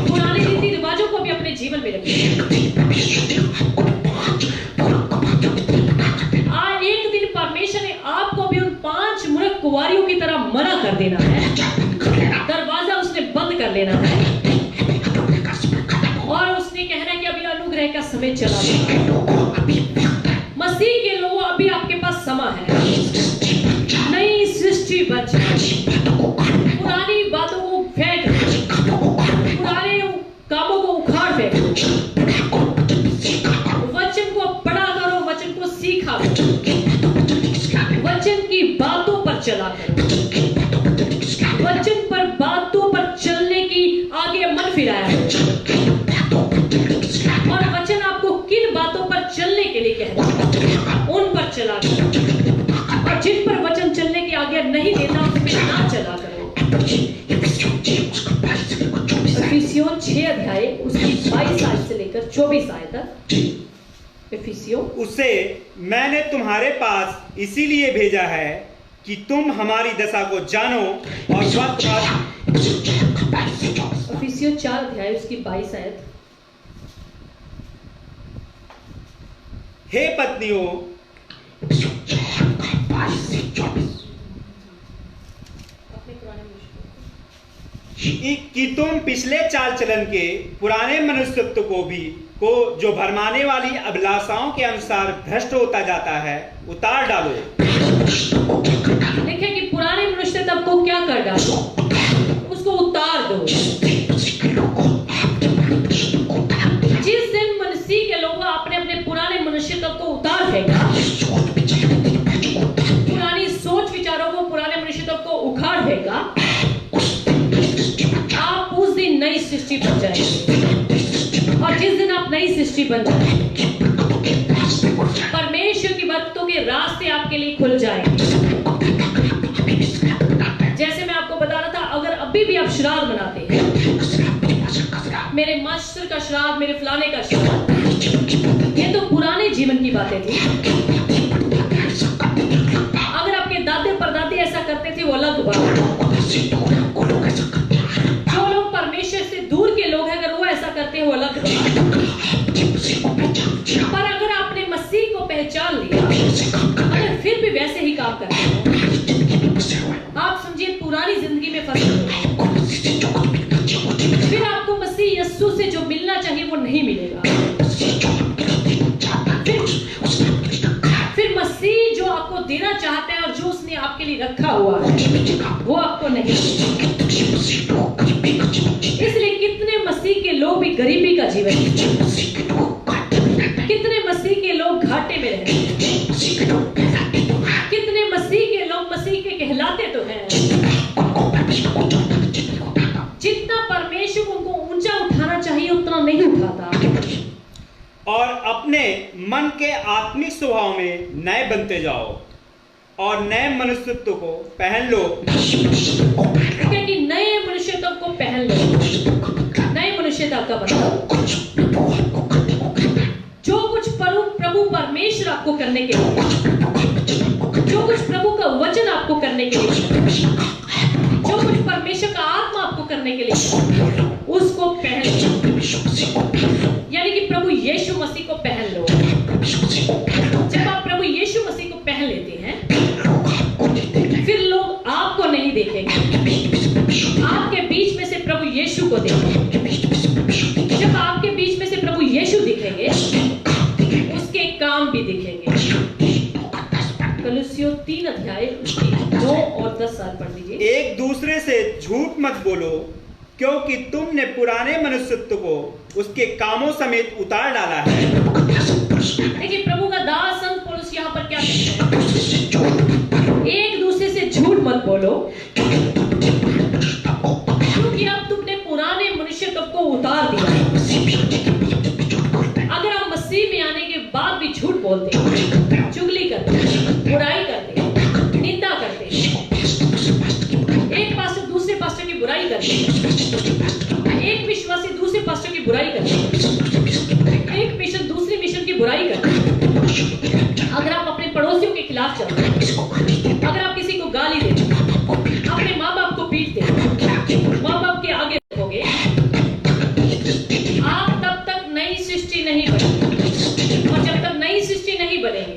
Speaker 2: पुराने रीति रिवाजों को भी अपने जीवन में रखें, आज एक दिन परमेश्वर ने आपको भी उन 5 मूर्ख कुंवारियों की तरह मना कर देना है, दरवाजा उसने बंद कर लेना है और उसने कहना है कि अभी अनुग्रह का समय चला गया। सृष्टि बन जाए। पुरानी बातों को फेंक दो, पुराने कामों को उखाड़ फेंको, वचन को पढ़ा करो, वचन को सीखा करो, वचन की बातों पर चला करो, वचन पर बातों पर चलने की आगे मन फिराया करो। और वचन आपको किन बातों पर चलने के लिए कहता है उन पर चला करो, और जिन पर वचन चलने की आज्ञा नहीं देता उन पर ना चला करो। इफिसियों 6 अध्याय उसकी 22 आयत से लेकर 24 आयत तक। इफिसियों
Speaker 4: उसे मैंने तुम्हारे पास इसीलिए भेजा है कि तुम हमारी दशा को जानो और वक्त
Speaker 2: इफिसियों 4 अध्याय उसकी 22 आयत।
Speaker 4: हे पत्नियों, कि तुम पिछले चाल चलन के पुराने मनुष्यत्व को जो भरमाने वाली अभिलाषाओं के अनुसार भ्रष्ट होता जाता है उतार डालो।
Speaker 2: देखिए कि पुराने मनुष्यत्व को क्या कर डालो, उसको उतार दो। जिस दिन मसीह के लोग अपने अपने पुराने मनुष्यत्व को उतार फेंका, पुरानी सोच विचारों को, पुराने मनुष्यत्व को उखाड़ फेंका, आप उस दिन नई सृष्टि बन जाएंगे। और जिस दिन आप नई सृष्टि बन जाएंगे, परमेश्वर की बरकतों के रास्ते आपके लिए खुल जाएंगे। जैसे मैं आपको बता रहा था, अगर अभी भी आप श्राद्ध मनाते हैं, मेरे मास्टर का श्राद्ध, मेरे फलाने का श्राद्ध, ये तो पुराने जीवन की बातें थी। अगर आपके दादे परदादे ऐसा करते थे वो अलग बात। जो लोग परमेश्वर से दूर के लोग हैं, अगर वो ऐसा करते हैं वो अलग बात। पर अगर आपने मसीह को पहचान लिया, अगर फिर भी वैसे ही काम करते हो, आप समझिए पुरानी जिंदगी में फंसे हो, फिर आपको मसीह यीशु से जो मिलना चाहिए वो नहीं मिलेगा। फिर मसीह जो आपको देना चाहता है और जो उसने आपके लिए रखा हुआ है वो आपको नहीं। इसलिए कितने मसीह के लोग भी गरीबी का जीवन, कितने मसीह के लोग घाटे में रहते हैं, कितने मसीह के लोग मसीह के कहलाते तो हैं, जितना परमेश्वर को उनको ऊंचा उठाना चाहिए उतना नहीं उठाता।
Speaker 4: और अपने मन के आत्मिक स्वभाव में नए बनते जाओ और नए मनुष्यत्व को पहन लो।
Speaker 2: क्योंकि नए मनुष्यत्व को पहन लो। नए मनुष्यत्व का मतलब जो कुछ प्रभु परमेश्वर आपको करने के लिए, जो कुछ प्रभु का वचन आपको करने के लिए, जो कुछ परमेश्वर का आत्मा आपको करने के लिए, उसको पहन लो। यानी कि प्रभु यीशु मसीह को पहन लो। जब आप प्रभु यीशु मसीह को पहन लेते हैं, फिर लोग आपको नहीं देखेंगे, आपके बीच में से प्रभु यीशु को देखेंगे। जब आपके बीच में से प्रभु यीशु दिखेंगे, उसके काम भी दिखेंगे। कलुस्सियों 3 अध्याय 9 और 10 साल पढ़ लीजिए।
Speaker 4: एक दूसरे से झूठ मत बोलो, क्योंकि तुमने पुराने मनुष्यत्व को उसके कामों समेत उतार डाला है।
Speaker 2: देखिए प्रभु का दास संत पौलुस यहाँ पर क्या कहते हैं, एक दूसरे से झूठ मत बोलो, क्योंकि अब तुमने पुराने मनुष्यत्व को उतार दिया। अगर आप मसीह में आने के बाद भी झूठ बोलते हैं, चुगली करते हैं, बुराई करते हैं, निंदा करते हैं, एक पास्टर दूसरे पास्टर की बुराई करते हैं, एक विश्वासी दूसरे पास्टर की बुराई करते हैं, एक मिशन दूसरे मिशन की बुराई करते हैं, अगर आप अपने पड़ोसियों के खिलाफ चलते हैं, अगर आप किसी को गाली देते हैं, अपने माँ बाप को पीटते हैं, माँ बाप के आगे रखोगे, आप तब तक नई सृष्टि नहीं बनेगी। और जब तक नई सृष्टि नहीं बनेगी,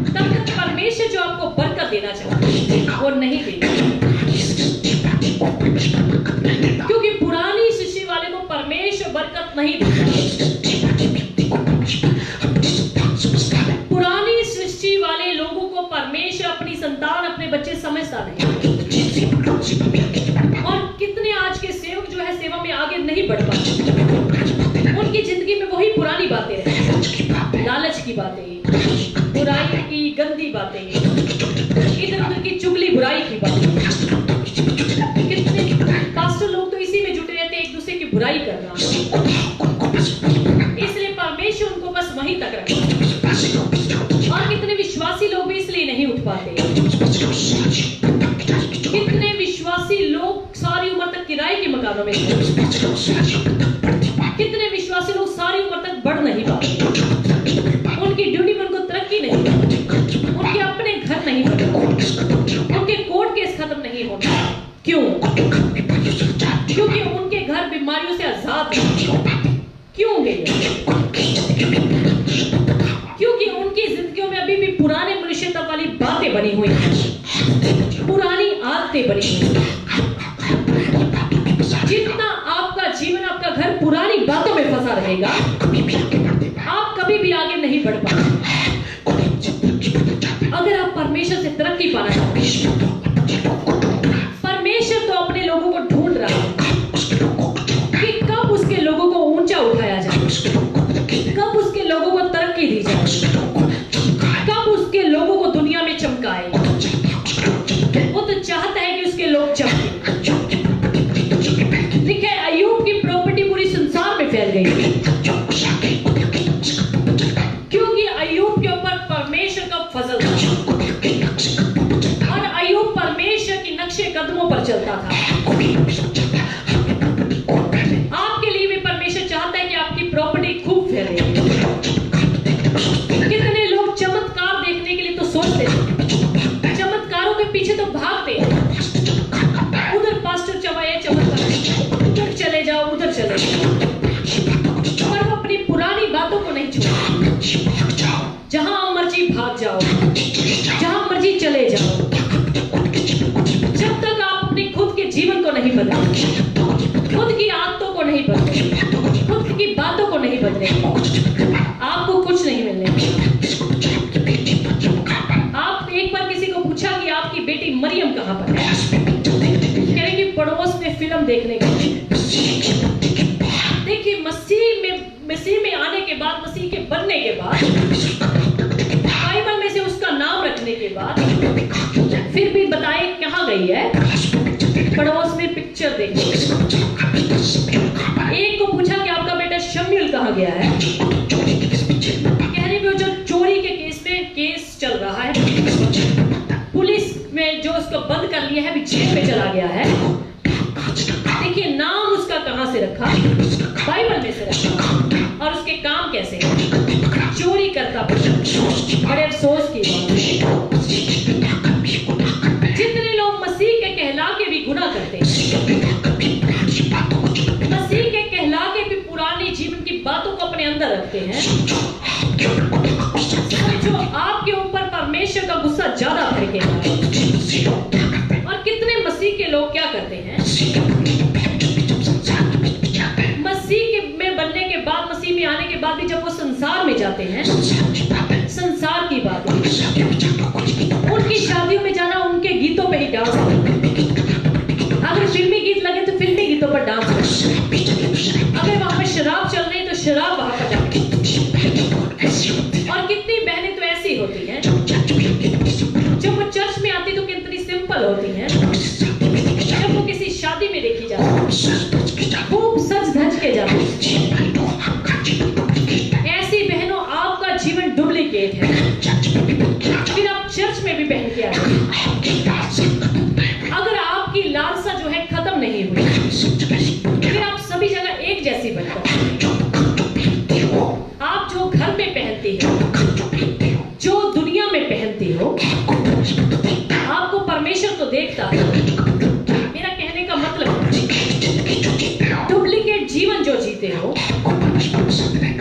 Speaker 2: तब तक परमेश्वर जो आपको बरकत देना चाहता है वो नहीं देगा। क्योंकि पुरानी सृष्टि वाले को परमेश्वर बरकत नहीं देता। पुरानी सृष्टि वाले लोगों को परमेश्वर अपनी संतान, अपने बच्चे समझता नहीं। और कितने आज के सेवक जो है सेवा में आगे नहीं बढ़ पाते, उनकी जिंदगी में वही पुरानी बातें रहती, लालच की बातें, बुराई की गंदी बातें, इधर उधर की चुगली बुराई की बातें। कितने पास्टर लोग तो इसी में जुटे रहते, एक दूसरे की बुराई करना, इसलिए परमेश्वर उनको बस वहीं तक रखता। और कितने विश्वासी लोग भी इसलिए नहीं उठ पाते, कितने विश्वासी लोग सारी उम्र तक किराए के मकानों में, कितने विश्वासी लोग सारी उम्र तक बढ़ नहीं पाते, उनकी ड्यूटी में उनको तरक्की नहीं मिलती, उनके अपने घर नहीं बनते, उनके कोर्ट केस खत्म नहीं होते। क्यों? क्योंकि उनके घर बीमारियों से आजाद हैं। क्यों भैया? क्योंकि उनकी जिंदगियों में अभी भी पुराने मनुष्यता वाली बातें बनी हुई हैं, पुरानी आदतें बनी हुई हैं। जितना आपका जीवन, आपका घर पुरानी बातों में फंसा रहेगा, आप कभी भी आगे नहीं बढ़ पाएंगे। अगर आप परमेश्वर से तरक्की पाना चाहते हैं, परमेश्वर तो अपने लोगों को ढूंढ रहा है कि कब उसके लोगों को ऊंचा उठाया जाए, कब उसके लोगों को तरक्की दी जाए, कब उसके लोगों को दुनिया में चमकाए। वो तो चाहता है कि उसके लोग चमके। देखिए, अय्यूब की प्रॉपर्टी पूरी संसार में फैल गई क्योंकि अय्यूब के ऊपर परमेश्वर का फजल था और अय्यूब परमेश्वर की नक्शे कदमों पर चलता था। आपके लिए भी परमेश्वर चाहता है कि आपकी प्रॉपर्टी खूब फैले। कितने लोग चमत्कार देखने के लिए तो सोचते हैं, चमत्कारों के पीछे तो भागते हैं, उधर पास्टर चवाए चमत्कार, उधर चले जाओ, उधर चले जाओ, पर वो अपनी पुरानी बातों को नहीं छोड़ते। जहां मर्जी भाग जाओ, जहां मर्जी चले जाओ, जब तक आप अपने खुद के जीवन को नहीं बदलेंगे, खुद की आदतों को नहीं बदलेंगे, खुद की बातों को नहीं बदलेंगे, आपको कुछ नहीं मिलने। आप एक बार किसी को पूछा कि आपकी बेटी मरियम कहां पर है, कह रहे कि पड़ोस में फिल्म देखने गई। देखिए, मसीह में आने के बाद, मसीह के बनने के बाद, बाइबल में से उसका नाम रखने के बाद फिर भी बताए कहां गई है, पड़ोस में पिक्चर देखने। एक को पूछा कि आपका बेटा शम्यूएल कहां गया है, कह रहे वो जो चोरी के केस में केस चल रहा है, पुलिस में जो उसको बंद कर लिया है, अभी जेल में चला गया है। देखिए, नाम उसका कहां से रखा, बाइबल में से रखा, और उसके काम कैसे हैं, चोरी करता। बड़े अफसोस की बात, जितने लोग मसीह के कहला के भी गुनाह करते हैं, मसीह के कहला के भी पुरानी जीवन की बातों को अपने अंदर रखते हैं, जो आपके ऊपर परमेश्वर का गुस्सा ज्यादा भड़केगा। और कितने मसीह के लोग क्या करते हैं, मसीह के में बनने के बाद, मसीह में आने के बाद भी जब वो संसार में जाते हैं, संसार की बात, उनकी शादियों में जाना, उनके गीतों पे ही डांस, अगर फिल्मी गीत लगे तो फिल्मी गीतों पर डांस, अगर वहां पर शराब चल रही तो शराब वहां पर जाती। और कितनी बहनें तो ऐसी होती हैं, जब वो चर्च में आती तो कितनी सिंपल होती हैं, जब वो किसी शादी में देखी जाती खूब सज धज के जाती। ऐसी बहनों, आपका जीवन डुप्लीकेट है, फिर आप चर्च में भी पहन के आते। अगर आपकी लालसा जो है खत्म नहीं हुई, फिर आप सभी जगह एक जैसी बनकर, आप जो घर में पहनती हो, जो दुनिया में पहनती हो, आपको परमेश्वर तो देखता है। मेरा कहने का मतलब, डुप्लीकेट जीवन जो जीते हो,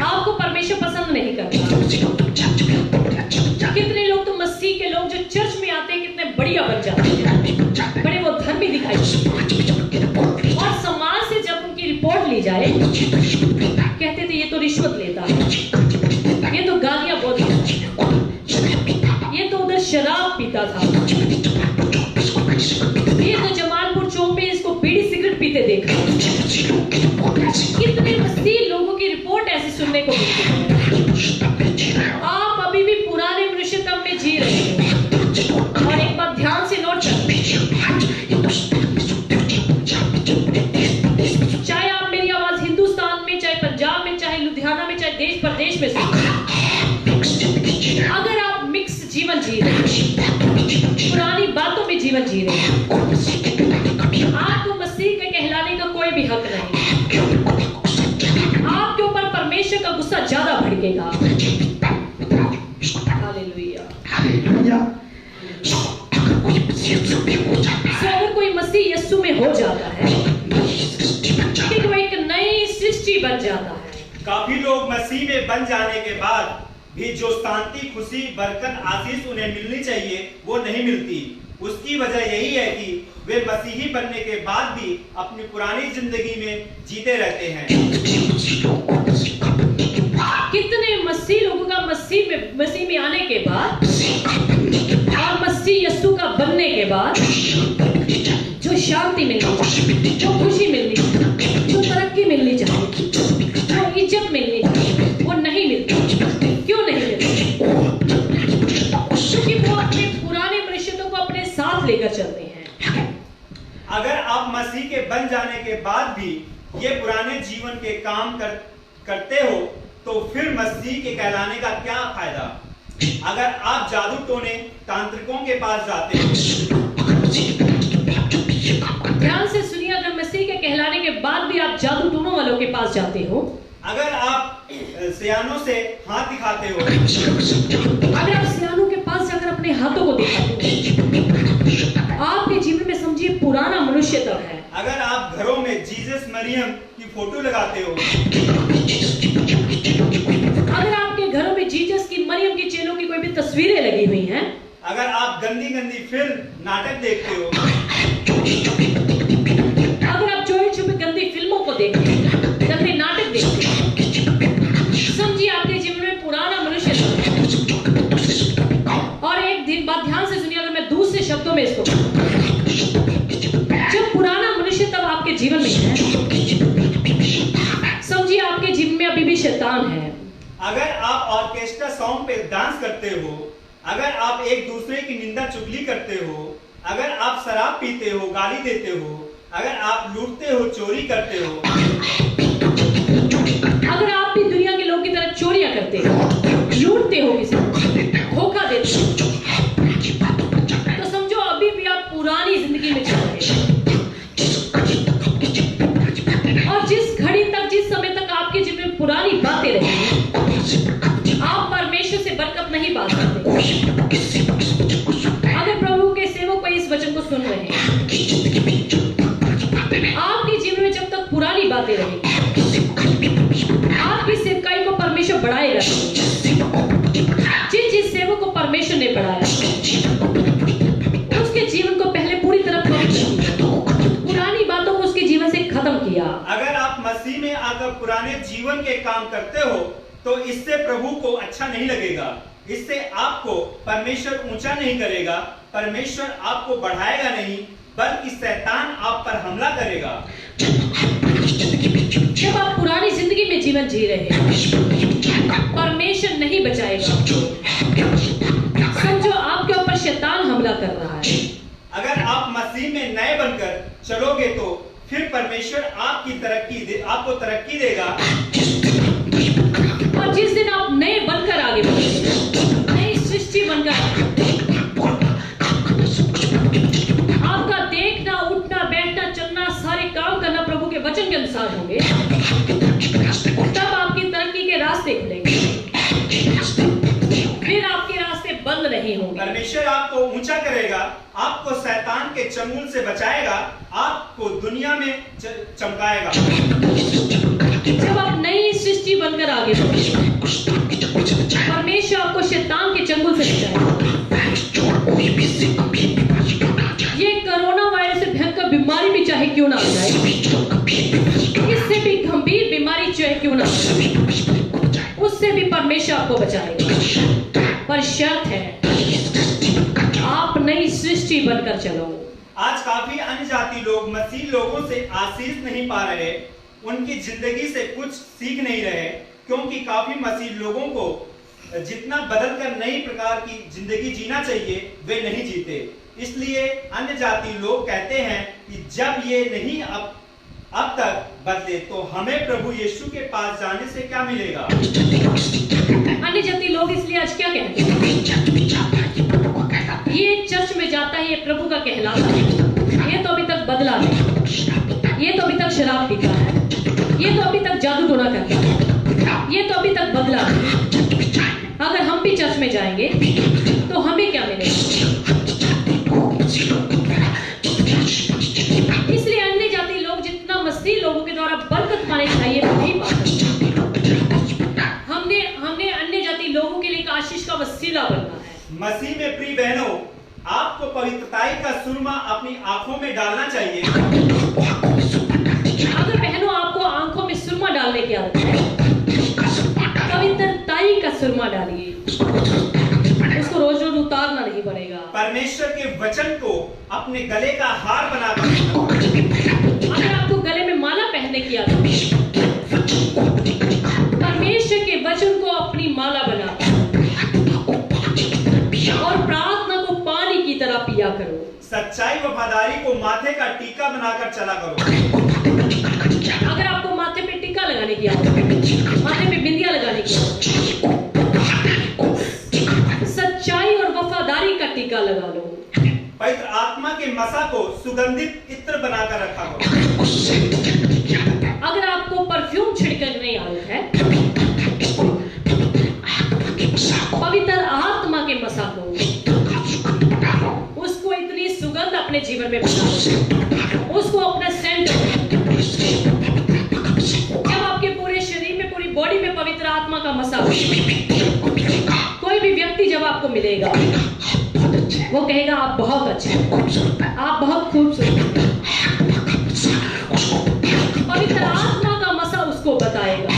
Speaker 2: आपको परमेश्वर पसंद नहीं करता। कितने लोग तो मसीह के लोग जो चर्च में आते हैं, कितने बढ़िया बन जाते हैं, बड़े वो धर्मी दिखाई देते, और समाज से जब उनकी रिपोर्ट ली जाए, कहते थे ये तो रिश्वत लेता है, ये तो गालियां बोलता है, ये तो उधर शराब पीता था, जी रहे हैं। आपको मसीह के कहलाने का कोई भी हक नहीं। आपके ऊपर परमेश्वर का गुस्सा ज्यादा भड़केगा। हालेलुया। अगर कोई मसीह यीशु में हो जाता है कि वो एक नई सृष्टि बन जाता है।
Speaker 4: काफी लोग मसीह में बन जाने के बाद भी जो शांति, खुशी, बरकत, आशीष उन्हें मिलनी चाहिए वो नहीं मिलती। उसकी वजह यही है कि वे मसीही बनने के बाद भी अपनी पुरानी जिंदगी में जीते रहते हैं।
Speaker 2: कितने मसीह लोगों का मसीह में आने के बाद और मसीह यीशु का बनने के बाद जो शांति मिलनी, जो खुशी मिलनी, जो तरक्की मिलनी चाहिए, जो इज्जत मिलनी चाहिए, वो नहीं मिलती। क्यों नहीं मिलती? क्योंकि वो अपने पुराने मनुष्यों को अपने साथ लेकर चलते हैं।
Speaker 4: अगर आप मसीह के बन जाने के बाद भी ये पुराने जीवन के काम करते हो तो फिर मसीह के कहलाने का क्या फायदा? अगर आप जादू टोने तांत्रिकों के पास जाते हो,
Speaker 2: ध्यान से सुनिए, अगर मसीह के कहलाने के बाद भी आप जादू टोनों वालों के पास जाते हो,
Speaker 4: अगर आप सियानों से हाथ दिखाते हो,
Speaker 2: अगर आप सियानों के पास जाकर अपने हाथों को दिखाते हो, आपके जीवन में समझिए पुराना मनुष्य तब है।
Speaker 4: अगर आप घरों में जीसस मरियम की फोटो लगाते हो,
Speaker 2: अगर आपके घरों में जीसस की, मरियम की, चेलों की कोई भी तस्वीरें लगी हुई हैं,
Speaker 4: अगर आप गंदी गंदी फिल्म नाटक देखते हो,
Speaker 2: अगर आप चोरी छुपे गंदी फिल्मों को देखते हैं, गंदे नाटक देखते हैं, समझिए आपके जीवन में पुराना मनुष्य था। और एक दिन बात ध्यान से सुनिए, अगर मैं दूसरे शब्दों में इसको, जब पुराना मनुष्य तब आपके जीवन में है, समझिए आपके जीवन में अभी भी शैतान है।
Speaker 4: अगर आप ऑर्केस्ट्रा सॉन्ग पे डांस करते हो, अगर आप एक दूसरे की निंदा चुगली करते हो, अगर आप शराब पीते हो, गाली देते हो, अगर आप लूटते हो, चोरी करते हो,
Speaker 2: अगर आप भी दुनिया के लोग की तरह चोरियां करते हो, लूटते हो, किसी को धोखा देते हो, तो समझो अभी भी आप पुरानी जिंदगी में चल रहे हैं। और जिस घड़ी तक, जिस समय तक आपके जीवन में पुरानी बातें रहेंगी, आप परमेश्वर से बरकत नहीं पा सकते। अगर प्रभु के सेवक को इस वचन को सुन रहे हैं, आपके जीवन में जब तक पुरानी बातें रहेंगी, आपकी सेवकाई को परमेश्वर बढ़ाएगा। जिस सेवक को परमेश्वर ने बढ़ाया, उसके जीवन को पहले पूरी तरह पुरानी बातों को उसके जीवन से खत्म किया।
Speaker 4: अगर आप मसीह में आकर पुराने जीवन के काम करते हो तो इससे प्रभु को अच्छा नहीं लगेगा। इससे आपको परमेश्वर ऊंचा नहीं करेगा, परमेश्वर आपको बढ़ाएगा नहीं, बल्कि शैतान आप पर हमला करेगा।
Speaker 2: जब आप पुरानी जिंदगी में जीवन जी रहे हैं, परमेश्वर नहीं बचाएगा। समझो आपके ऊपर शैतान हमला कर रहा है।
Speaker 4: अगर आप मसीह में नए बनकर चलोगे तो फिर परमेश्वर आपको तरक्की देगा।
Speaker 2: और जिस दिन आप नए बनकर आगे बढ़ेंगे, नई सृष्टि बनकर, आपका देखना, उठना, बैठना, चलना, सारे काम करना प्रभु के वचन के अनुसार होंगे, तब आपकी तरक्की के रास्ते खुलेंगे, फिर आपके रास्ते बंद नहीं होंगे।
Speaker 4: परमेश्वर आपको ऊंचा करेगा, आपको शैतान के चंगुल से बचाएगा, आपको दुनिया में चमकाएगा।
Speaker 2: जब आप नई सृष्टि बनकर आगे बढ़ेंगे, परमेश्वर आपको शैतान के चंगुल से बचाएगा। ये कोरोना वायरस से भयंकर बीमारी भी चाहे क्यों ना आ जाए, इससे भी गंभीर बीमारी चाहे क्यों ना आ जाए, उससे भी परमेश्वर आपको बचाएगा। पर शर्त है, आप नई सृष्टि बनकर चलो।
Speaker 4: आज काफी अन्य जाति लोग मसीह लोगों से आशीष नहीं पा रहे, उनकी जिंदगी से कुछ सीख नहीं रहे, क्योंकि काफी मसीह लोगों को जितना बदलकर नई प्रकार की जिंदगी जीना चाहिए वे नहीं जीते। इसलिए अन्य जाति लोग कहते हैं कि जब ये नहीं अब तक बदले तो हमें प्रभु यीशु के पास जाने से क्या मिलेगा।
Speaker 2: अन्य जाति लोग इसलिए आज क्या कहते हैं? ये चर्च में जाता है, ये प्रभु का कहलाता है, ये तो अभी तक बदला नहीं, ये तो अभी तक शराब पीता है, ये तो अभी तक जादू टोना करता है, ये तो अभी तक बदला नहीं। अगर हम भी चर्च में जाएंगे तो हमें क्या मिलेगा? इसलिए अन्य जाति लोग जितना मसीह लोगों के द्वारा बरकत पाने चाहिए वो नहीं पाते। हमने अन्य जाति लोगों के लिए एक आशीष का वसीला बनना है।
Speaker 4: मसीह में प्रिय बहनों, आपको पवित्रताई का सुरमा अपनी आंखों में डालना चाहिए।
Speaker 2: अगर बहनों आपको आंखों में सुरमा डालने की आदत है, पवित्रताई का सुरमा डालिए, उसको रोज रोज उतारना नहीं पड़ेगा।
Speaker 4: परमेश्वर के वचन को अपने गले का हार बनाकर,
Speaker 2: अगर आपको गले में माला पहनने की आदत है, परमेश्वर के वचन को अपनी माला बना और प्रार्थना को पानी की तरह पिया करो।
Speaker 4: सच्चाई वफादारी को माथे का टीका बनाकर चला करो।
Speaker 2: अगर आपको माथे पे टीका लगाने की आदत है, माथे पे बिंदिया लगाने की आदत है, सच्चाई और वफादारी का टीका लगा लो।
Speaker 4: पवित्र आत्मा के मसा को सुगंधित इत्र बनाकर रखा करो।
Speaker 2: अगर आपको परफ्यूम छिड़कने की आदत है, पवित्र आत्मा के मसा को, उसको इतनी सुगंध अपने जीवन में बना, उसको अपना सेंट। जब आपके पूरे शरीर में, पूरी बॉडी में पवित्र आत्मा का मसा, कोई भी व्यक्ति जब आपको मिलेगा वो कहेगा आप बहुत अच्छे, आप बहुत खूबसूरत। पवित्र आत्मा का मसा उसको बताएगा।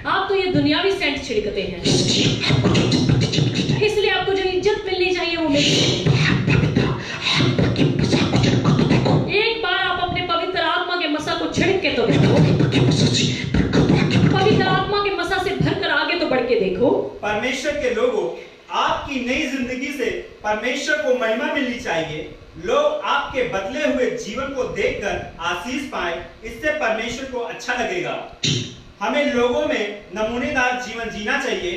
Speaker 2: आप तो ये दुनियावी सेंट छिड़कते हैं, इसलिए आपको जो इज्जत मिलनी चाहिए वो मिलेगी। एक बार आप अपने पवित्र आत्मा के मसा को छिड़क के तो देखो, पवित्र आत्मा के मसा से भरकर आगे तो बढ़ के देखो।
Speaker 4: परमेश्वर के लोगों, आपकी नई जिंदगी से परमेश्वर को महिमा मिलनी चाहिए। लोग आपके बदले हुए जीवन को देखकर आशीष पाए, इससे परमेश्वर को अच्छा लगेगा। हमें लोगों में नमूनेदार जीवन जीना चाहिए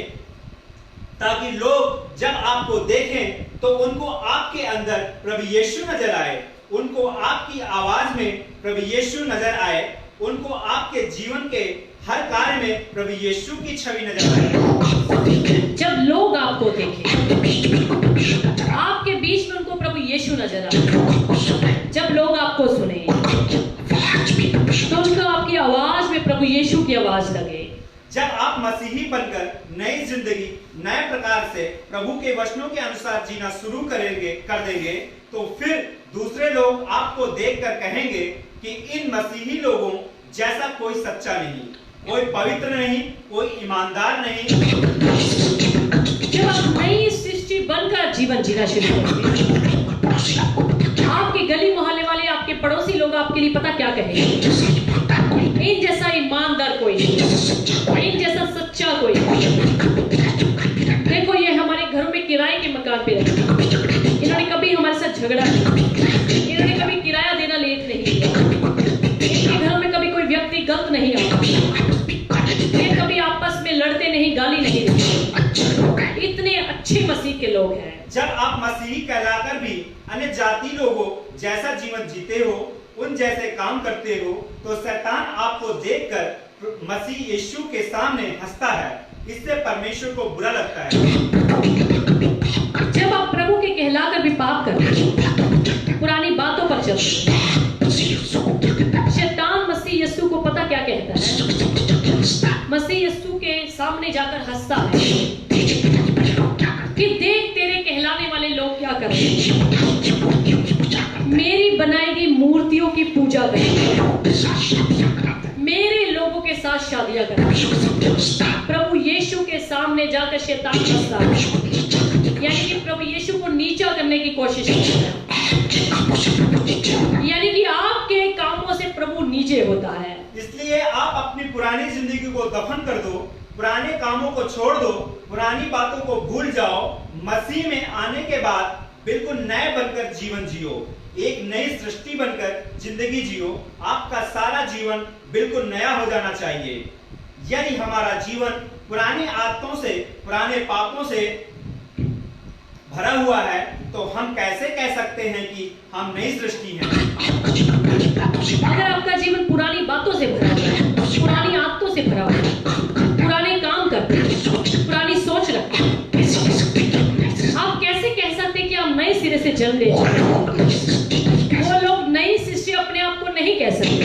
Speaker 4: ताकि लोग जब आपको देखें तो उनको आपके अंदर प्रभु यीशु नजर आए, उनको आपकी आवाज में प्रभु यीशु नजर आए, उनको आपके जीवन के हर कार्य में प्रभु यीशु की छवि नजर आए।
Speaker 2: जब लोग आपको देखें, आपके बीच में उनको प्रभु यीशु नजर आए। जब लोग आपको सुने तो उनको आपकी आवाज में प्रभु यीशु की आवाज लगे।
Speaker 4: जब आप मसीही बनकर नई जिंदगी नए प्रकार से प्रभु के वचनों के अनुसार जीना शुरू कर देंगे तो फिर दूसरे लोग आपको देखकर कहेंगे कि इन मसीही लोगों जैसा कोई सच्चा नहीं, कोई पवित्र नहीं, कोई ईमानदार नहीं।
Speaker 2: जब आप नई सृष्टि बनकर जीवन जीना शुरू करेंगे, आपके गली मोहल्ले वाले, आपके पड़ोसी लोग आपके लिए पता क्या कहेंगे? इन जैसा ईमानदार कोई नहीं, इन जैसा सच्चा कोई नहीं। देखो ये हमारे घरों में किराए के मकान पे रहते हैं, इन्होंने कभी हमारे साथ झगड़ा नहीं, इन्होंने कभी किराया देना लेट नहीं किया, इनके घरों में कभी कोई व्यक्ति गलत नहीं आता, ये कभी आपस में लड़ते नहीं, गाली नहीं देते। इतने अच्छे मसीह के लोग हैं।
Speaker 4: जब आप मसीही कहलाकर भी अन्य जाति लोगों जैसा जीवन जीते हो, उन जैसे काम करते हो, तो शैतान आपको देखकर मसीह यीशु के सामने हंसता है। इससे परमेश्वर को बुरा लगता है।
Speaker 2: जब आप प्रभु के कहलाकर भी पाप करते हो, पुरानी बातों पर चलते हो, शैतान मसीह यीशु को पता क्या कहता है? मसीह यीशु के सामने जाकर हंसता है कि देख तेरे कहलाने वाले लोग क्या कर रहे हैं, मेरी बनाई गई मूर्तियों की पूजा करते, मेरे लोगों के साथ शादियां करते। प्रभु यीशु के सामने जाकर शैतान हंसता है, यानी कि प्रभु यीशु को नीचा करने की कोशिश करता है, यानी कि आपके कामों से प्रभु नीचे होता है।
Speaker 4: इसलिए आप अपनी पुरानी जिंदगी को दफन कर दो, पुराने कामों को छोड़ दो, पुरानी बातों को भूल जाओ। मसीह में आने के बाद बिल्कुल नए बनकर जीवन जियो, एक नई सृष्टि बनकर जिंदगी जियो। आपका सारा जीवन बिल्कुल नया हो जाना चाहिए। यदि हमारा जीवन पुरानी आदतों से, पुराने पापों से भरा हुआ है तो हम कैसे कह सकते हैं कि हम नई सृष्टि हैं?
Speaker 2: अगर आपका जीवन पुरानी बातों से भरा हुआ है, पुरानी आदतों से भरा हुआ है, पुराने काम करते हैं, पुरानी सोच रखते हैं, आप कैसे कह सकते हैं कि आप नए सिरे से जन्म ले चुके हैं? वो लोग नई सृष्टि अपने आप को नहीं कह सकते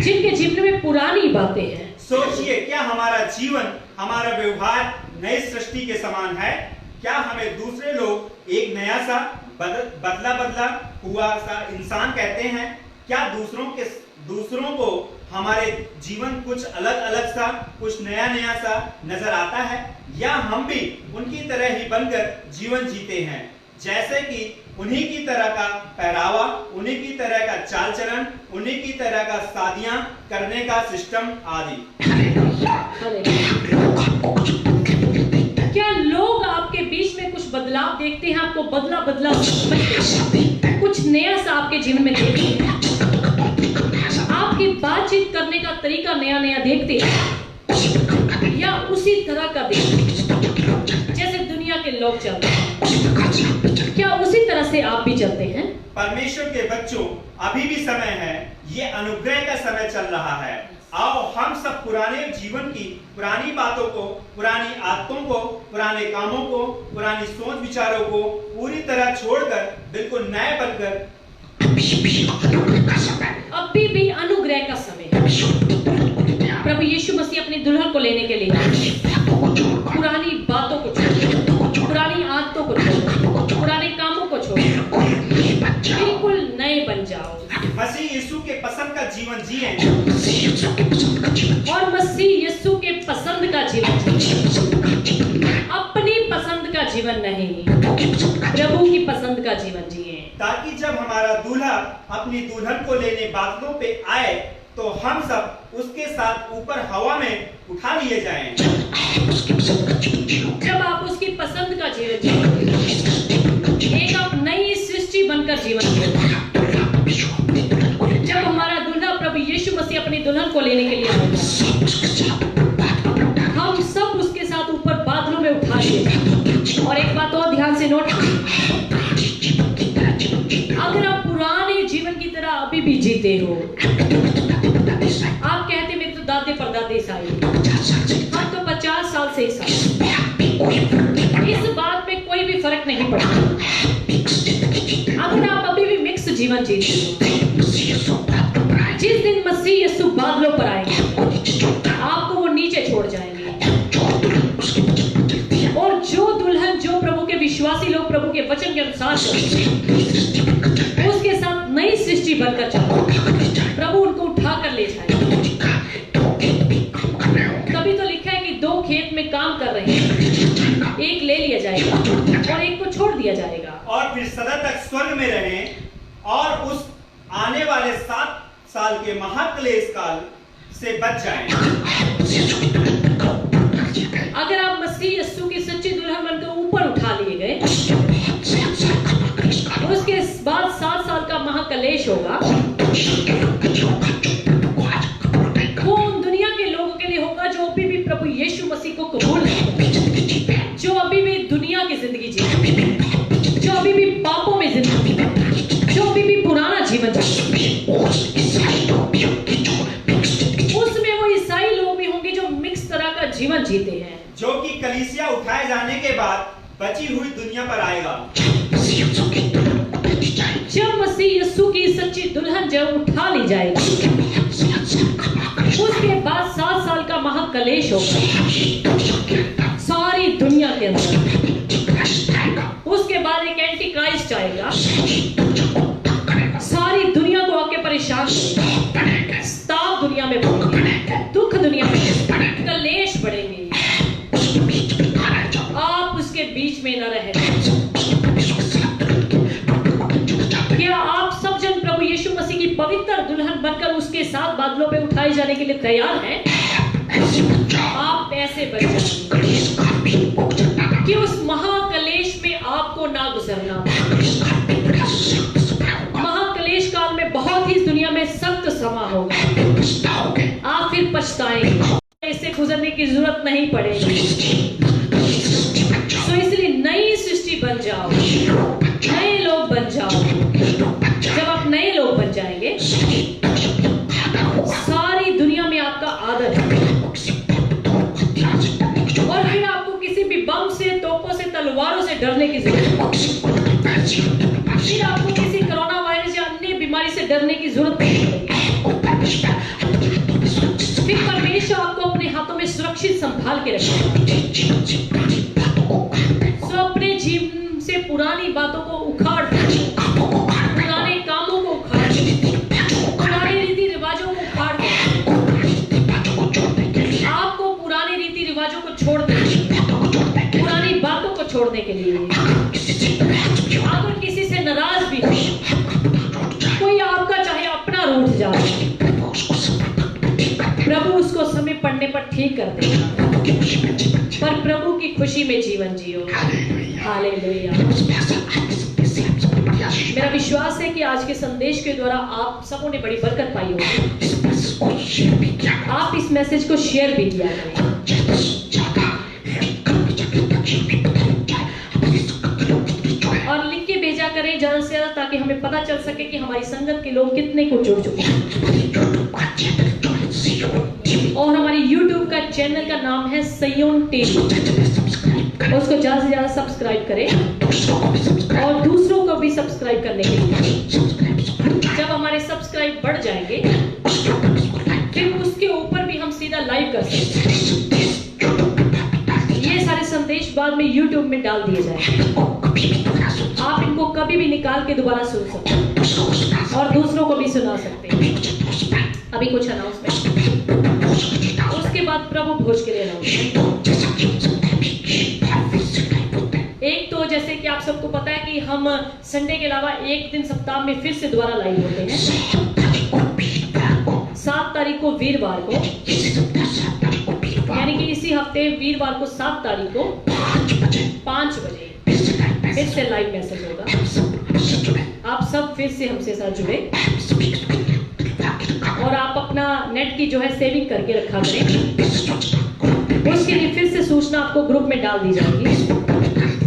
Speaker 2: जिनके जीवन में पुरानी बातें हैं।
Speaker 4: सोचिए, क्या हमारा जीवन, हमारा व्यवहार नई सृष्टि के समान है? क्या हमें दूसरे लोग एक नया सा बदला हुआ सा इंसान कहते हैं? क्या दूसरों को हमारे जीवन कुछ अलग सा, कुछ नया सा नजर आता है? या हम भी उनकी तरह ही बनकर जीवन जीते हैं, जैसे कि उन्हीं की तरह का पहरावा, उन्हीं की तरह का चाल चलन, उन्हीं की तरह का शादियां करने का सिस्टम आदि?
Speaker 2: क्या लोग आपके बीच में कुछ बदलाव देखते हैं? आपको बदला समझते हैं? कुछ नया सा आपके जीवन में देखते हैं? आपकी बातचीत करने का तरीका नया देखते हैं या उसी तरह का देखते हैं जैसे दुनिया के लोग चलते हैं? क्या उसी तरह से आप भी चलते हैं?
Speaker 4: परमेश्वर के बच्चों, अभी भी समय है, ये अनुग्रह का समय चल रहा है। आओ हम सब पुराने जीवन की पुरानी बातों को, पुरानी आदतों को, पुराने कामों को, पुरानी सोच विचारों को पूरी तरह छोड़कर बिल्कुल नए बनकर,
Speaker 2: अभी भी अनुग्रह का समय है। प्रभु यीशु मसीह अपनी दुल्हन को लेने के लिए पुरानी बातों को छोड़ो, पुरानी आदतों को छोड़ो, पुराने कामों को छोड़ो, बिल्कुल नए बन जाओ।
Speaker 4: मसीह यीशु के पसंद का जीवन जिए
Speaker 2: और मसीह यीशु के पसंद का जीवन जिए, अपनी पसंद का जीवन नहीं, प्रभु की पसंद का जीवन जिए,
Speaker 4: ताकि जब हमारा दूल्हा अपनी दुल्हन को लेने बादलों पे आए तो हम सब उसके साथ ऊपर हवा में उठा लिए जाएं।
Speaker 2: जब आप उसकी पसंद का जीवन जिए, एक आप नई सृष्टि बनकर जीवन जिए। जब हमारा दूल्हा प्रभु यीशु मसीह अपनी दुल्हन को लेने के लिए आएगा, हम सब उसके साथ ऊपर बादलों में उठा लिए। और एक बात और ध्यान से नोट, अगर आप पुराने जीवन की तरह अभी भी जीते हो, आप कहते मेरे तो दादे परदादे ईसाई, हम तो 50 साल से ईसाई, इस बात में कोई भी फर्क नहीं पड़ता। अगर आप अभी भी मिक्स जीवन जीते हो, जिस दिन मसीह यीशु बादलों पर आएंगे, आपको वो नीचे छोड़ जाएंगे। और जो दुल्हन, जो प्रभु के विश्वासी लोग प्रभु के वचन के अनुसार चलते, उसके साथ नई सृष्टि बनकर चलते, प्रभु उनको उठा कर ले जाएगा। तभी तो लिखा है कि 2 खेत में काम कर रहे हैं, एक ले लिया जाएगा और एक को छोड़ दिया जाएगा,
Speaker 4: और फिर सदा तक स्वर्ग में रहें और उस आने वाले 7 साल के महाक्लेश काल से बच जाएं।
Speaker 2: अगर आप मसीह यीशु की सच्ची दुल्हन बनकर ऊपर उठा लिए गए, उसके बाद 7 साल का महाक्लेश होगा। वो उन दुनिया के लोगों के लिए होगा जो अभी भी प्रभु यीशु मसीह को कबूल नहीं, जो अभी भी दुनिया की जिंदगी जीते, जो अभी भी पापों में जिंदगी, जो अभी भी पुराना जीवन जीते। उसमें वो ईसाई लोग भी होंगे जो मिक्स तरह का जीवन जीते हैं,
Speaker 4: जो कि कलीसिया उठाए जाने के बाद बची हुई दुनिया पर आएगा।
Speaker 2: जब मसीह यीशु की सच्ची दुल्हन जब उठा ली जाएगी, उसके बाद 7 साल का महाक्लेश होगा सारी दुनिया के अंदर। उसके बाद एक एंटी क्राइस्ट आएगा, सारी दुनिया को आके परेशान करेगा, ताप दुनिया में बढ़ेंगे, दुख दुनिया में, क्लेश बढ़ेंगे, आप उसके बीच में न रहे। क्या आप सब जन प्रभु यीशु मसीह की पवित्र दुल्हन बनकर उसके साथ बादलों पे उठाए जाने के लिए तैयार हैं? आप ऐसे बच कि उस महाक्लेश में आपको ना गुजरना। महाक्लेश काल में बहुत ही दुनिया में सख्त समा होगा, आप फिर पछताएंगे, इससे गुजरने की जरूरत नहीं पड़ेगी। तो इसलिए नई सृष्टि बन जाओ, नए लोग बन जाओ। जब आप नए लोग बन जाएंगे, सारी दुनिया में आपका आदर है। और फिर आपको किसी भी बम से, तोपों से, तलवारों से डरने की जरूरत नहीं। फिर आपको किसी कोरोना वायरस या अन्य बीमारी से डरने की जरूरत नहीं। फिर परमेश्वर आपको अपने हाथों में सुरक्षित संभाल के रखेगा। सो अपने जीवन से पुरानी बातों को उखाड़ दो, पुराने कामों को उखाड़ दो, पुराने रीति रिवाजों को उखाड़ दो। आपको पुराने रीति रिवाजों को छोड़ देना, पुरानी बातों को छोड़ने के लिए। अगर किसी से नाराज भी हो, कोई आपका चाहे अपना रूठ जाए, प्रभु उसको समय पड़ने पर ठीक कर देगा। पर प्रभु की खुशी में जीवन जियो। हालेलुया। मेरा विश्वास है कि आज के संदेश के द्वारा आप सबों ने बड़ी बरकत पाई होगी। आप इस मैसेज को शेयर भी किया करें और लिख के भेजा करें ज्यादा से ज्यादा, ताकि हमें पता चल सके कि हमारी संगत के लोग कितने को जुड़ चुके हैं। और हमारी YouTube का चैनल का नाम है सियोन टीवी। उसको ज्यादा से ज्यादा सब्सक्राइब करें और दूसरों को भी सब्सक्राइब करने के लिए। जब हमारे सब्सक्राइब बढ़ जाएंगे, फिर उसके ऊपर भी हम सीधा लाइव कर सकते हैं। ये सारे संदेश बाद में YouTube में डाल दिए जाएंगे। आप इनको कभी भी निकाल के दोबारा सुन सकते हैं और दूसरों को भी सुना सकते हैं। अभी कुछ अनाउंसमेंट, उसके बाद प्रभु भोज के लिए अनाउंसमेंट। एक तो जैसे कि आप सबको पता है कि हम संडे के अलावा एक दिन सप्ताह में फिर से दोबारा लाइव होते हैं। 7 तारीख को वीरवार को, यानी कि इसी हफ्ते वीरवार को 7 तारीख को 5 बजे फिर से लाइव मैसेज होगा। आप सब फिर से हमसे साथ जुड़े और आप अपना नेट की जो है सेविंग करके रखा करें। उसके लिए फिर से सूचना आपको ग्रुप में डाल दी जाएगी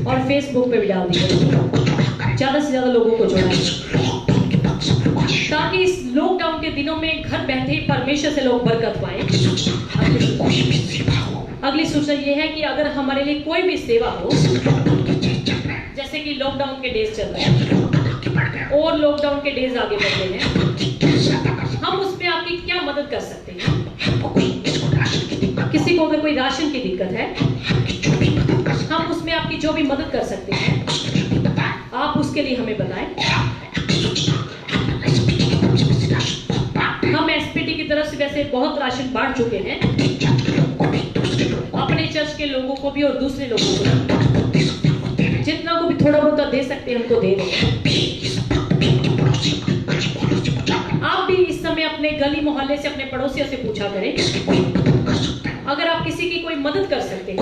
Speaker 2: और फेसबुक पे भी डाल दी जाएगी। ज्यादा से ज्यादा लोगों को जोड़ें ताकि इस लॉकडाउन के दिनों में घर बैठे ही परमेश्वर से लोग बरकत पाएं। अगली सूचना ये है कि अगर हमारे लिए कोई भी सेवा हो, जैसे कि लॉकडाउन के डेज चल रहे हैं और लॉकडाउन के डेज आगे बढ़ रहे हैं, हम उसमें आपकी क्या मदद कर सकते हैं। किसी को अगर कोई राशन की दिक्कत है, हम उसमें आपकी जो भी मदद कर सकते हैं, आप उसके लिए हमें बताएं। हम एसपीटी की तरफ से वैसे बहुत राशन बांट चुके हैं, अपने चर्च के लोगों को भी और दूसरे लोगों को भी। जितना को भी थोड़ा बहुत दे सकते हैं हमको दे दें। आप भी इस समय अपने गली मोहल्ले से, अपने पड़ोसियों से पूछा करें अगर आप किसी की कोई मदद कर सकते हैं।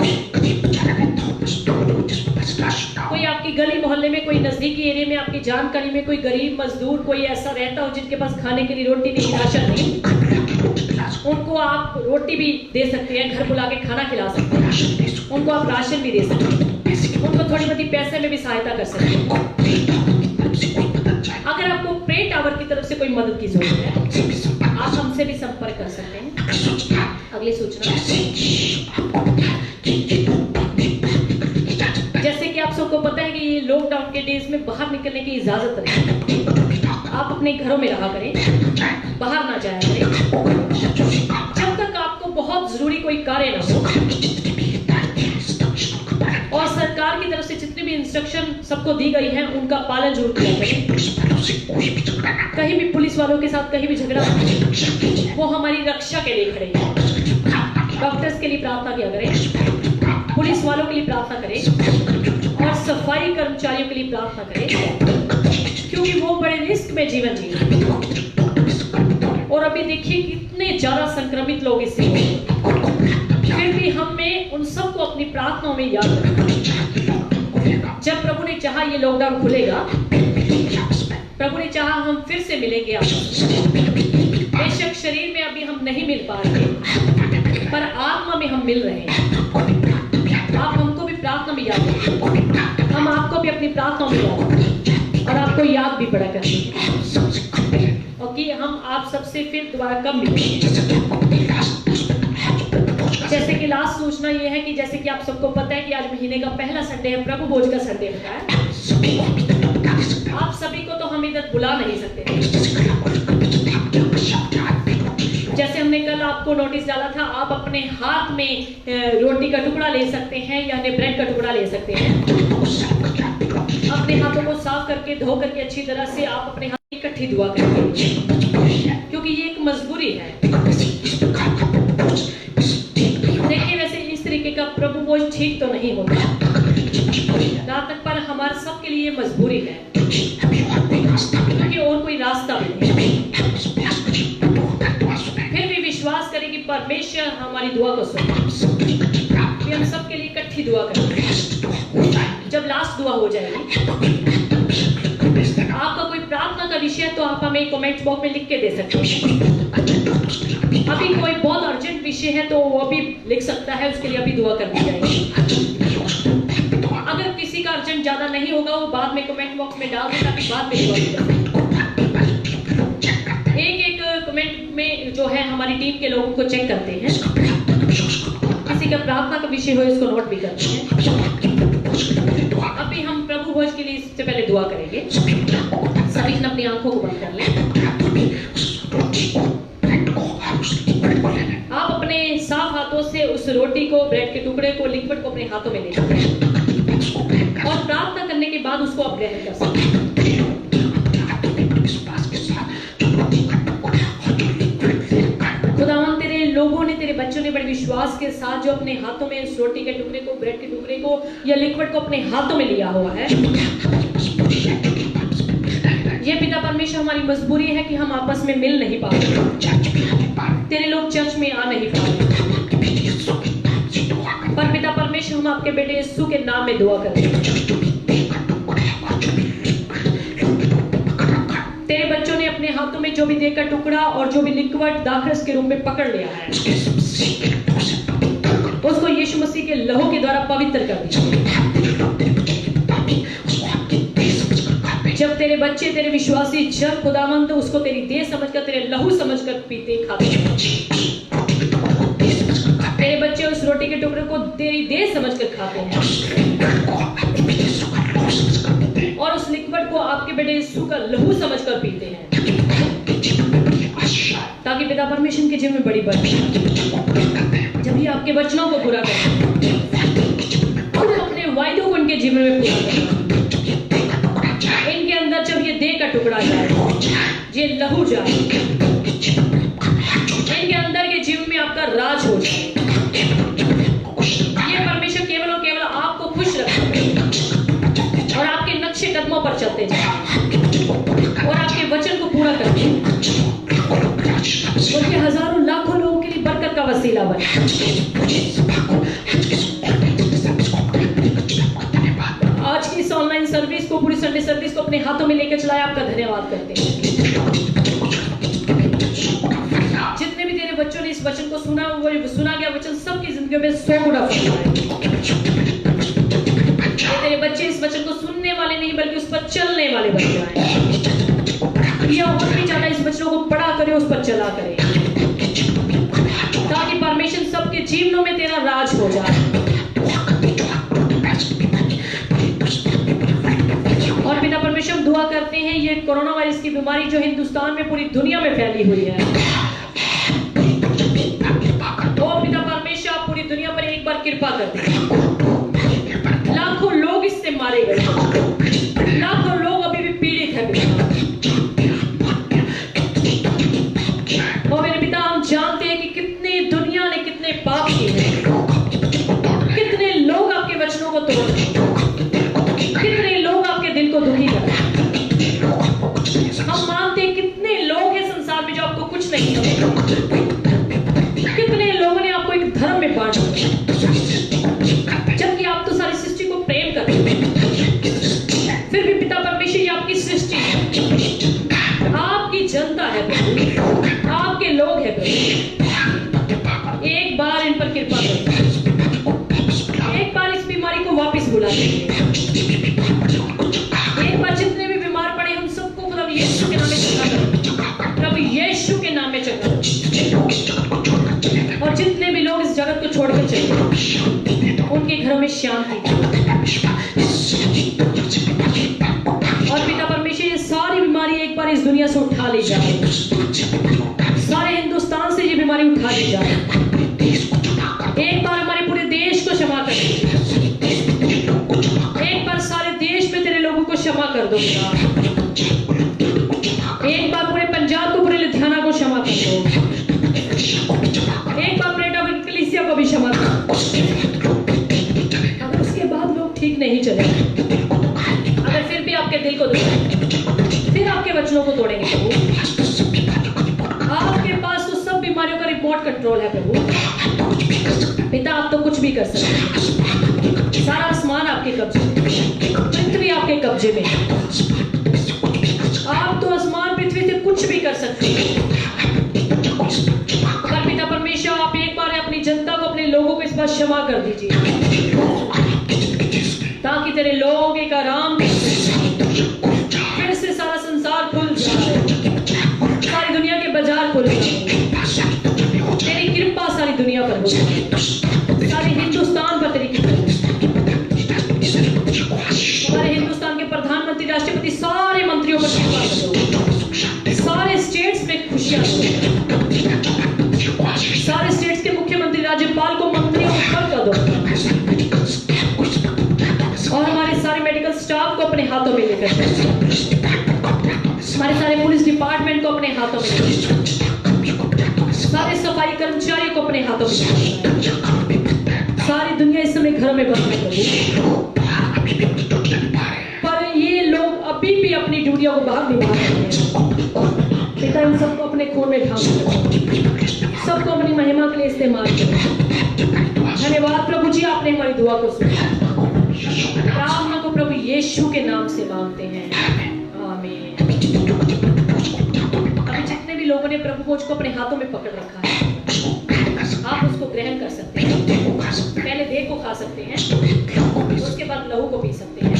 Speaker 2: कोई आपकी गली मोहल्ले में, कोई नजदीकी एरिया में, आपकी जानकारी में कोई गरीब मजदूर कोई ऐसा रहता हो जिनके पास खाने के लिए रोटी नहीं, राशन नहीं, उनको आप रोटी भी दे सकते हैं, घर बुला के खाना खिला सकते हैं, उनको आप राशन भी दे सकते हैं, उनको थोड़ी बहुत पैसे में भी सहायता कर सकते हैं। अगर आपको प्रे टावर की तरफ से कोई मदद की जरूरत है, आप हमसे भी संपर्क कर सकते हैं। अगली सूचना, जैसे कि आप सबको पता है कि लॉकडाउन के डेज में बाहर निकलने की इजाजत नहीं, आप अपने घरों में रहा करें, बाहर ना जाया करें जब तक आपको बहुत जरूरी कोई कार्य ना हो। और सरकार की तरफ से जितने भी इंस्ट्रक्शन सबको दी गई हैं उनका पालन जरूर किया करें। कहीं भी पुलिस वालों के साथ कहीं भी झगड़ा, वो हमारी रक्षा के लिए खड़े हैं। डॉक्टर्स के लिए प्रार्थना किया करें, पुलिस वालों के लिए प्रार्थना करें और सफाई कर्मचारियों के लिए प्रार्थना करें, क्योंकि वो बड़े रिस्क में जीवन जी रहे हैं। और अभी देखिए कितने ज्यादा संक्रमित लोग इससे हैं। फिर भी हमें उन सबको अपनी प्रार्थनाओं में याद रखना। जब प्रभु ने चाहा ये लॉकडाउन खुलेगा, प्रभु ने चाहा हम फिर से मिलेंगे आपसे। बेशक शरीर में अभी हम नहीं मिल पा रहे, पर आत्मा में हम मिल रहे हैं।
Speaker 1: आप हमको भी प्रार्थना में याद रखें, हम आपको भी अपनी प्रार्थना में याद रखें और आपको याद भी पड़ा करें और कि हम आप सबसे फिर दोबारा कब मिलेंगे। जैसे कि लास्ट सूचना ये है कि जैसे कि आप सबको पता है कि आज महीने का पहला संडे है, प्रभु भोज का संडे होता है। आप सभी को तो हम इधर बुला नहीं सकते। जैसे हमने कल आपको नोटिस डाला था, आप अपने हाथ में रोटी का टुकड़ा ले सकते हैं या ब्रेड का टुकड़ा ले सकते हैं। अपने हाथों को साफ करके धो करके अच्छी तरह से आप अपने हाथ इकट्ठी दुआ करेंगे, क्योंकि ये एक मजबूरी है। देखिए वैसे इस तरीके का प्रभु भोज ठीक तो नहीं होता, जहाँ तक पर हमारे सबके लिए मजबूरी है, क्योंकि और कोई रास्ता नहीं। फिर भी विश्वास करें कि परमेश्वर हमारी दुआ को सुने। हम सबके लिए इकट्ठी दुआ करें। जब लास्ट दुआ हो जाएगी, आपका कोई प्रार्थना का विषय तो आप हमें कमेंट बॉक्स में लिख के दे सकते हैं। अभी कोई बहुत अर्जेंट विषय है तो वो भी लिख सकता है, उसके लिए अभी दुआ करनी जाएगी। अगर किसी का अर्जेंट ज्यादा नहीं होगा वो बाद में कमेंट बॉक्स में डाल दे ताकि बाद में दुआ करें। एक कमेंट में जो है हमारी टीम के लोगों को चेक करते हैं, किसी का प्रार्थना का विषय हो इसको नोट भी करते हैं। अभी हम प्रभु भोज के लिए इससे पहले दुआ करेंगे। सभी अपनी आंखों को बंद कर लें। आप अपने साफ हाथों से उस रोटी को, ब्रेड के टुकड़े को, लिक्विड को अपने हाथों में ले सकते हैं और प्रार्थना करने के बाद उसको आप ग्रहण कर सकते हैं। खुदावन तेरे लोगों ने, तेरे बच्चों ने बड़े विश्वास के साथ जो अपने हाथों में उस रोटी के टुकड़े को, ब्रेड के टुकड़े को या लिक्विड को अपने हाथों में लिया हुआ है, ये पिता परमेश्वर हमारी मजबूरी है कि हम आपस में मिल नहीं पा रहे, तेरे लोग चर्च में आ नहीं पा रहे, पर पिता परमेश्वर हम आपके बेटे यीशु के नाम में दुआ करते हैं। तेरे बच्चों ने अपने हाथों में जो भी देह का टुकड़ा और जो भी लिक्विड दाखरस के रूप में पकड़ लिया है, उसको यीशु मसीह के लहू के द्वारा पवित्र कर दिया। जब तेरे बच्चे, तेरे विश्वासी जब खुदावंद उसको तेरी देह समझकर, तेरे लहू समझकर पीते खाते हैं, तेरे बच्चे उस रोटी के टुकड़े को तेरी देह समझकर खाते हैं और उस लिक्विड को आपके बेटे यीशु का लहू समझकर पीते हैं, ताकि पिता परमेश्वर के जीवन में बड़ी बरकत, जब ये आपके वचनों को पूरा करें और अपने वायदों को इनके जीवन में पूरा करें। इनके अंदर जब ये देह का टुकड़ा जाए, ये लहू जाए, इनके अंदर के जीवन में आपका राज हो जाए। ये परमेश्वर केवल और केवल आपको खुश रखे और आपके नक्शे कदमों पर चलते जाए और आपके वचन को पूरा करते और ये हजारों लाखों लोगों के लिए बरकत का वसीला बने। आज की इस ऑनलाइन सर्विस को, पूरी संडे सर्विस को अपने हाथों में लेकर चलाया, आपका धन्यवाद करते हैं। जितने भी तेरे बच्चों ने इस वचन को सुना, वो सुना गया वचन सबकी जिंदगी में 100 गुना फल। तेरे बच्चे इस वचन को सुनने वाले नहीं बल्कि उस पर चलने वाले बन जाएं। या और भी ज्यादा इस वचनों को पढ़ा करे, उस पर चला करे, ताकि परमेश्वर सबके जीवनों में तेरा राज हो जाए। और पिता परमेश्वर दुआ करते हैं, ये कोरोना वायरस की बीमारी जो हिंदुस्तान में, पूरी दुनिया में फैली हुई है, और पिता परमेश्वर आप पूरी दुनिया पर एक बार कृपा करते हैं। लाखों लोग इससे मारे गए, लाखों लोग अभी भी पीड़ित हैं। और मेरे पिता हम जानते हैं कि कितनी दुनिया ने कितने पाप किए हैं, कितने लोग आपके वचनों को तोड़, कितने लोग आपके दिल को दुखी कर। हम मानते हैं कितने लोग हैं संसार में जो आपको कुछ नहीं करते, कितने लोगों ने आपको एक धर्म में बांट दिया, जबकि आप तो सारी सृष्टि को प्रेम करते हैं। फिर भी पिता परमेश्वर ये आपकी सृष्टि है, आपकी जनता है प्रभु, आपके लोग हैं प्रभु। एक बार इन पर कृपा करें, एक बार
Speaker 2: देंगे। एक बार जितने भी बीमार पड़े उन सबको प्रभु यीशु के नाम में चंगा करो, प्रभु यीशु के नाम में चंगा करो। और जितने भी लोग इस जगत को छोड़कर चले उनके घरों में शांति। और पिता परमेश्वर ये सारी बीमारी एक बार इस दुनिया से उठा ली जाए, सारे हिंदुस्तान से ये बीमारी उठा ली जाए। एक बार हमारे पूरे देश को क्षमा कर दो, एक बार सारे देश में तेरे लोगों को क्षमा कर दो। एक बार पूरे पंजाब को, पूरे लुधियाना को क्षमा कर दो। एक बार पूरे डबल कलीसिया को भी क्षमा कर दो। अगर उसके बाद लोग ठीक नहीं चले, अगर फिर भी आपके दिल को दुखाए, फिर आपके वचनों को तोड़ेंगे प्रभु, आपके पास तो सब बीमारियों का रिपोर्ट कंट्रोल है प्रभु। पिता आप तो कुछ भी कर सकते हैं, सारा आसमान आपके कब्जे में, पृथ्वी आपके कब्जे में, आप तो आसमान पृथ्वी से कुछ भी कर सकते हैं। पर पिता परमेश्वर आप एक बार अपनी जनता को, अपने लोगों को इस बार क्षमा कर दीजिए, ताकि तेरे लोग एक आराम फिर से सारा संसार खुल जाए, सारी दुनिया के बाजार खुल जाए, तेरी कृपा सारी दुनिया पर हो, सारे हिंदुस्तान पर तेरी कृपा। हमारे हिंदुस्तान के प्रधानमंत्री, राष्ट्रपति, सारे मंत्रियों पर कृपा करो, सारे स्टेट्स में खुशियां दो, सारे स्टेट्स के मुख्यमंत्री, राज्यपाल को मंत्रियों पर कर दो, और हमारे सारे मेडिकल स्टाफ को अपने हाथों में लेकर, हमारे सारे पुलिस डिपार्टमेंट को अपने हाथों में लेकर, सारे सफाई कर्मचारियों को अपने हाथों में, सारी दुनिया इस समय घरों में बंद है, पर ये लोग अभी भी अपनी ड्यूटियों को बाहर निभा रहे हैं। पिता इन सबको अपने खून में ढांक दो, सबको अपनी महिमा के लिए इस्तेमाल करो। धन्यवाद प्रभु जी, आपने हमारी दुआ को सुना। प्रार्थना को प्रभु यीशु के नाम से मांगते हैं, आमीन। अभी जितने भी लोगों ने प्रभु को अपने हाथों में पकड़ रखा है, आप उसको ग्रहण कर सकते हैं। पहले देह को खा सकते हैं, उसके बाद लहू को पी सकते हैं।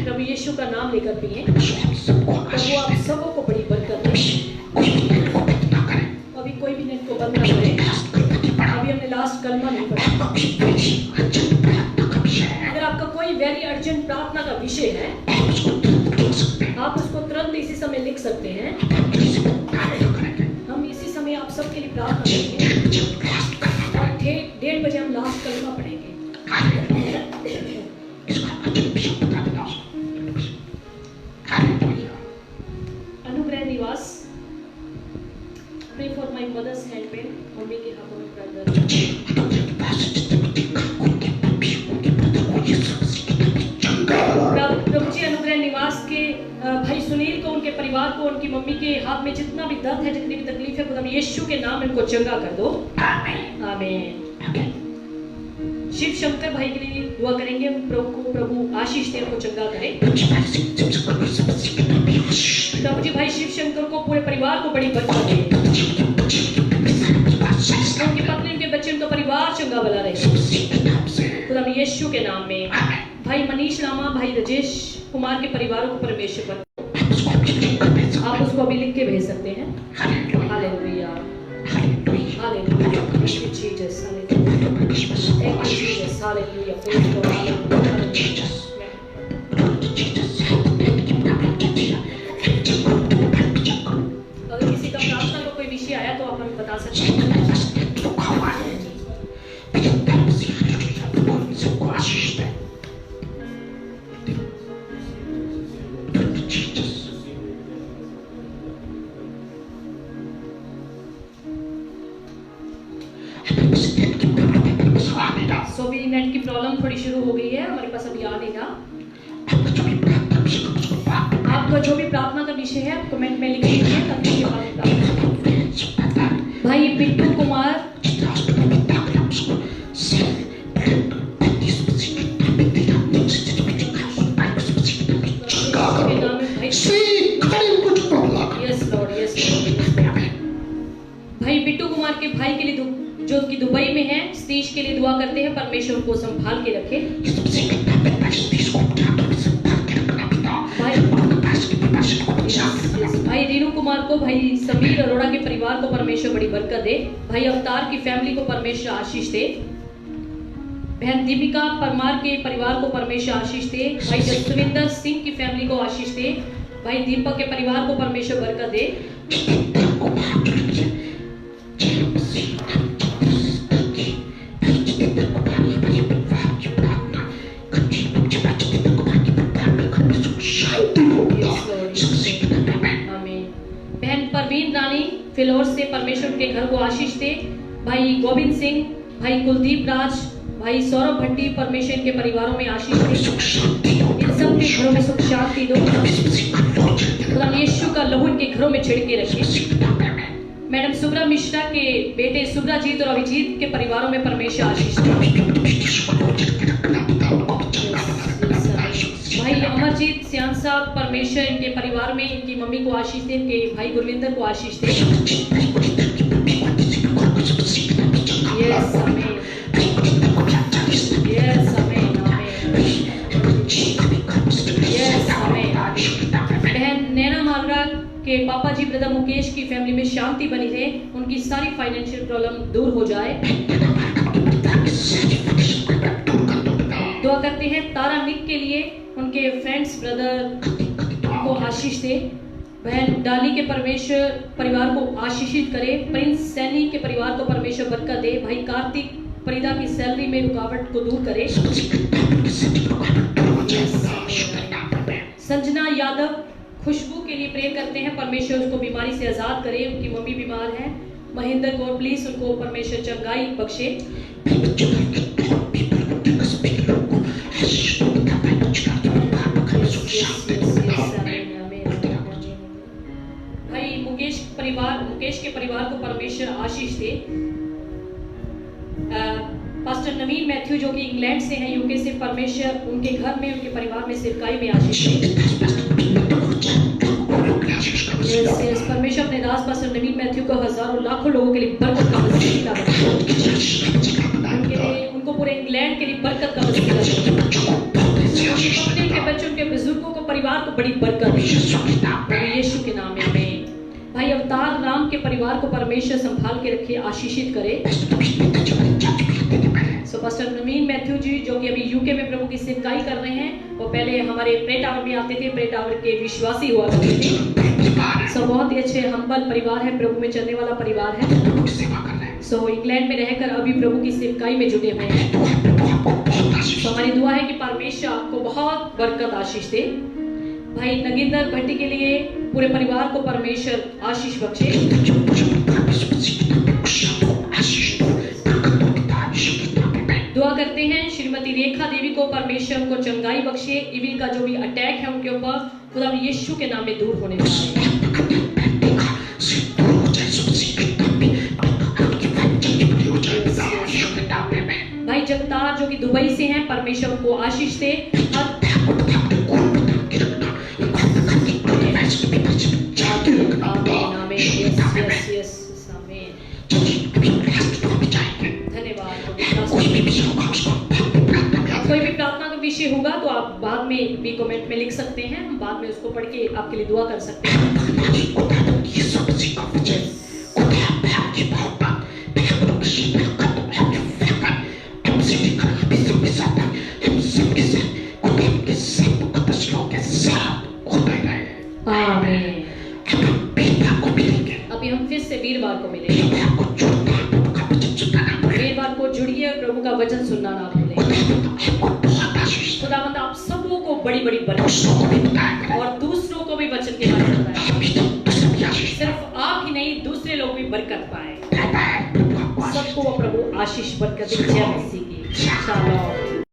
Speaker 2: प्रभु यीशु का नाम लेकर पिए। प्रभु आप सबों को बड़ी बरकत दें। अभी कोई भी नेट को बंद ना करे, अभी हमने लास्ट कलमा नहीं पढ़ा। अगर आपका कोई वेरी अर्जेंट प्रार्थना का विषय है, आप उसको तुरंत इसी समय लिख सकते हैं। हम इसी समय आप सबके लिए प्रार्थना करेंगे और 1:30 बजे हम लास्ट कलमा पढ़ेंगे। Anugrah Niwas, pray for my mother's hand pain, mummy के हाथों में दर्द। प्रभु जी अनुग्रह निवास के भाई सुनील को, उनके परिवार को, उनकी मम्मी के हाथ में जितना भी दर्द है, जितनी भी तकलीफ है, खुदा यीशु के नाम में उनको चंगा कर दो, आमीन। शिव शंकर भाई के लिए दुआ करेंगे, प्रभु आशीष दे, उनको चंगा करे। प्रभु जी भाई शिव शंकर को, पूरे परिवार को बड़ी बरकत दे, उनकी पत्नी, उनके बच्चे, उनका परिवार चंगा भला रहे, खुदा यीशु के नाम में। भाई मनीष रामा, भाई राजेश कुमार के परिवारों को परमेश्वर पर, आप उसको अभी लिख के भेज सकते हैं। Hallelujah, hallelujah, thank you Jesus, hallelujah, thank you Jesus, hallelujah, praise God, hallelujah. अगर किसी का प्रार्थना का कोई विषय आया तो आप हमें बता सकते हैं। सो मेरी नेट की प्रॉब्लम थोड़ी शुरू हो गई है, हमारे पास अभी आ नहीं रहा। आपका जो भी प्रार्थना का विषय है कमेंट में लिख दीजिए, ताकि के बाद भाई बिट्टू कुमार, भाई बिट्टू कुमार के भाई के लिए जो कि दुबई में है, सतीश के लिए दुआ करते हैं, परमेश्वर को संभाल के रखे। भाई रीनू कुमार को, भाई समीर अरोड़ा के परिवार को परमेश्वर बड़ी बरकत दे। भाई अवतार की फैमिली को परमेश्वर आशीष दे। बहन दीपिका परमार के परिवार को परमेश्वर आशीष दे। भाई जसविंदर सिंह की फैमिली को आशीष दे। भाई दीपक के परिवार को परमेश्वर बरकत दे। बहन परवीन रानी फिलौर से परमेश्वर के घर को आशीष दे। भाई गोविंद सिंह, भाई कुलदीप राज, भाई सौरभ भट्टी, परमेश्वर के परिवारों में आशीष दे। इन सब के घरों में सुख शांति दो। खुदा यीशु का लहू इनके घरों में छिड़के रखे। मैडम सुब्रा मिश्रा के बेटे सुब्राजीत और अभिजीत के परिवारों में परमेश्वर आशीष दे। भाई अमरजीत सियान साहब, परमेश्वर इनके परिवार में इनकी मम्मी को आशीष दे। इनके भाई गुरविंदर को आशीष दे। यस आमीन, यस आमीन, यस आमीन। बहन नैना मालरा के पापा जी ब्रदर मुकेश की फैमिली में शांति बनी रहे। उनकी सारी फाइनेंशियल प्रॉब्लम दूर हो जाए। दुआ करते हैं तारा निक के लिए, उनके फ्रेंड्स ब्रदर को आशीष दे। बहन डाली के परमेश्वर परिवार को आशीषित करे। प्रिंस सैनी के परिवार को परमेश्वर बरकत दे। भाई कार्तिक परिदा की सैलरी में रुकावट को दूर करे। संजना यादव खुशबू के लिए प्रेयर करते हैं, परमेश्वर उसको बीमारी से आजाद करे। उनकी मम्मी बीमार है। महेंद्र कौर प्लीज उनको परमेश्वर चंगाई बख्शे। भाई मुकेश के परिवार को परमेश्वर आशीष दे। पास्टर नवीन मैथ्यू जो कि इंग्लैंड से हैं, यूके से, परमेश्वर उनके घर में, उनके परिवार में सेवकाई में आशीष दे। परमेश्वर अपने दास पास्टर नवीन मैथ्यू को हजारों लाखों लोगों के लिए बरकत का वसीला बनाए। उनको पूरे इंग्लैंड के लिए बरकत का वसीला बनाए। उनके बच्चों, उनके बुजुर्गों को, परिवार को बड़ी बरकत दे यीशु के नाम में। भाई अवतार राम के परिवार को परमेश्वर संभाल के रखे, आशीषित करे। सो पास्टर नवीन मैथ्यू जी जो कि अभी यूके में प्रभु की सेवकाई कर रहे हैं, वो पहले हमारे प्रे टावर में आते थे, प्रे टावर के विश्वासी हुआ करते थे। सो बहुत ही अच्छे हम्बल परिवार है, प्रभु में चलने वाला परिवार है। सो इंग्लैंड में रहकर अभी प्रभु की सेवकाई में जुटे हुए हैं। तो हमारी दुआ है कि परमेश्वर आपको बहुत बरकत आशीष दे। भाई नगिंदर भट्टी के लिए पूरे परिवार को परमेश्वर आशीष बख्शे। दुआ करते हैं श्रीमती रेखा देवी को परमेश्वर उनको चंगाई बख्शे। इविल का जो भी अटैक है उनके ऊपर खुदा यीशु के नाम में दूर होने पाए। भाई जगतार जो कि दुबई से हैं, परमेश्वर उनको आशीष दे। कोई भी प्रार्थना का विषय होगा तो आप बाद में भी कमेंट में लिख सकते हैं, हम बाद में उसको पढ़ के आपके लिए दुआ कर सकते हैं। अभी हम फिर से वीरवार को मिलेंगे। वीरवार को जुड़िए, प्रभु का वचन सुनना ना भूलें। खुदावंद आप सबों को बड़ी बड़ी बरकत और दूसरों को भी वचन के बारे में बताएं। सिर्फ आप ही नहीं, दूसरे लोग भी बरकत पाए। सबको प्रभु आशीष बरकत दे। जय मसीह की। शालोम।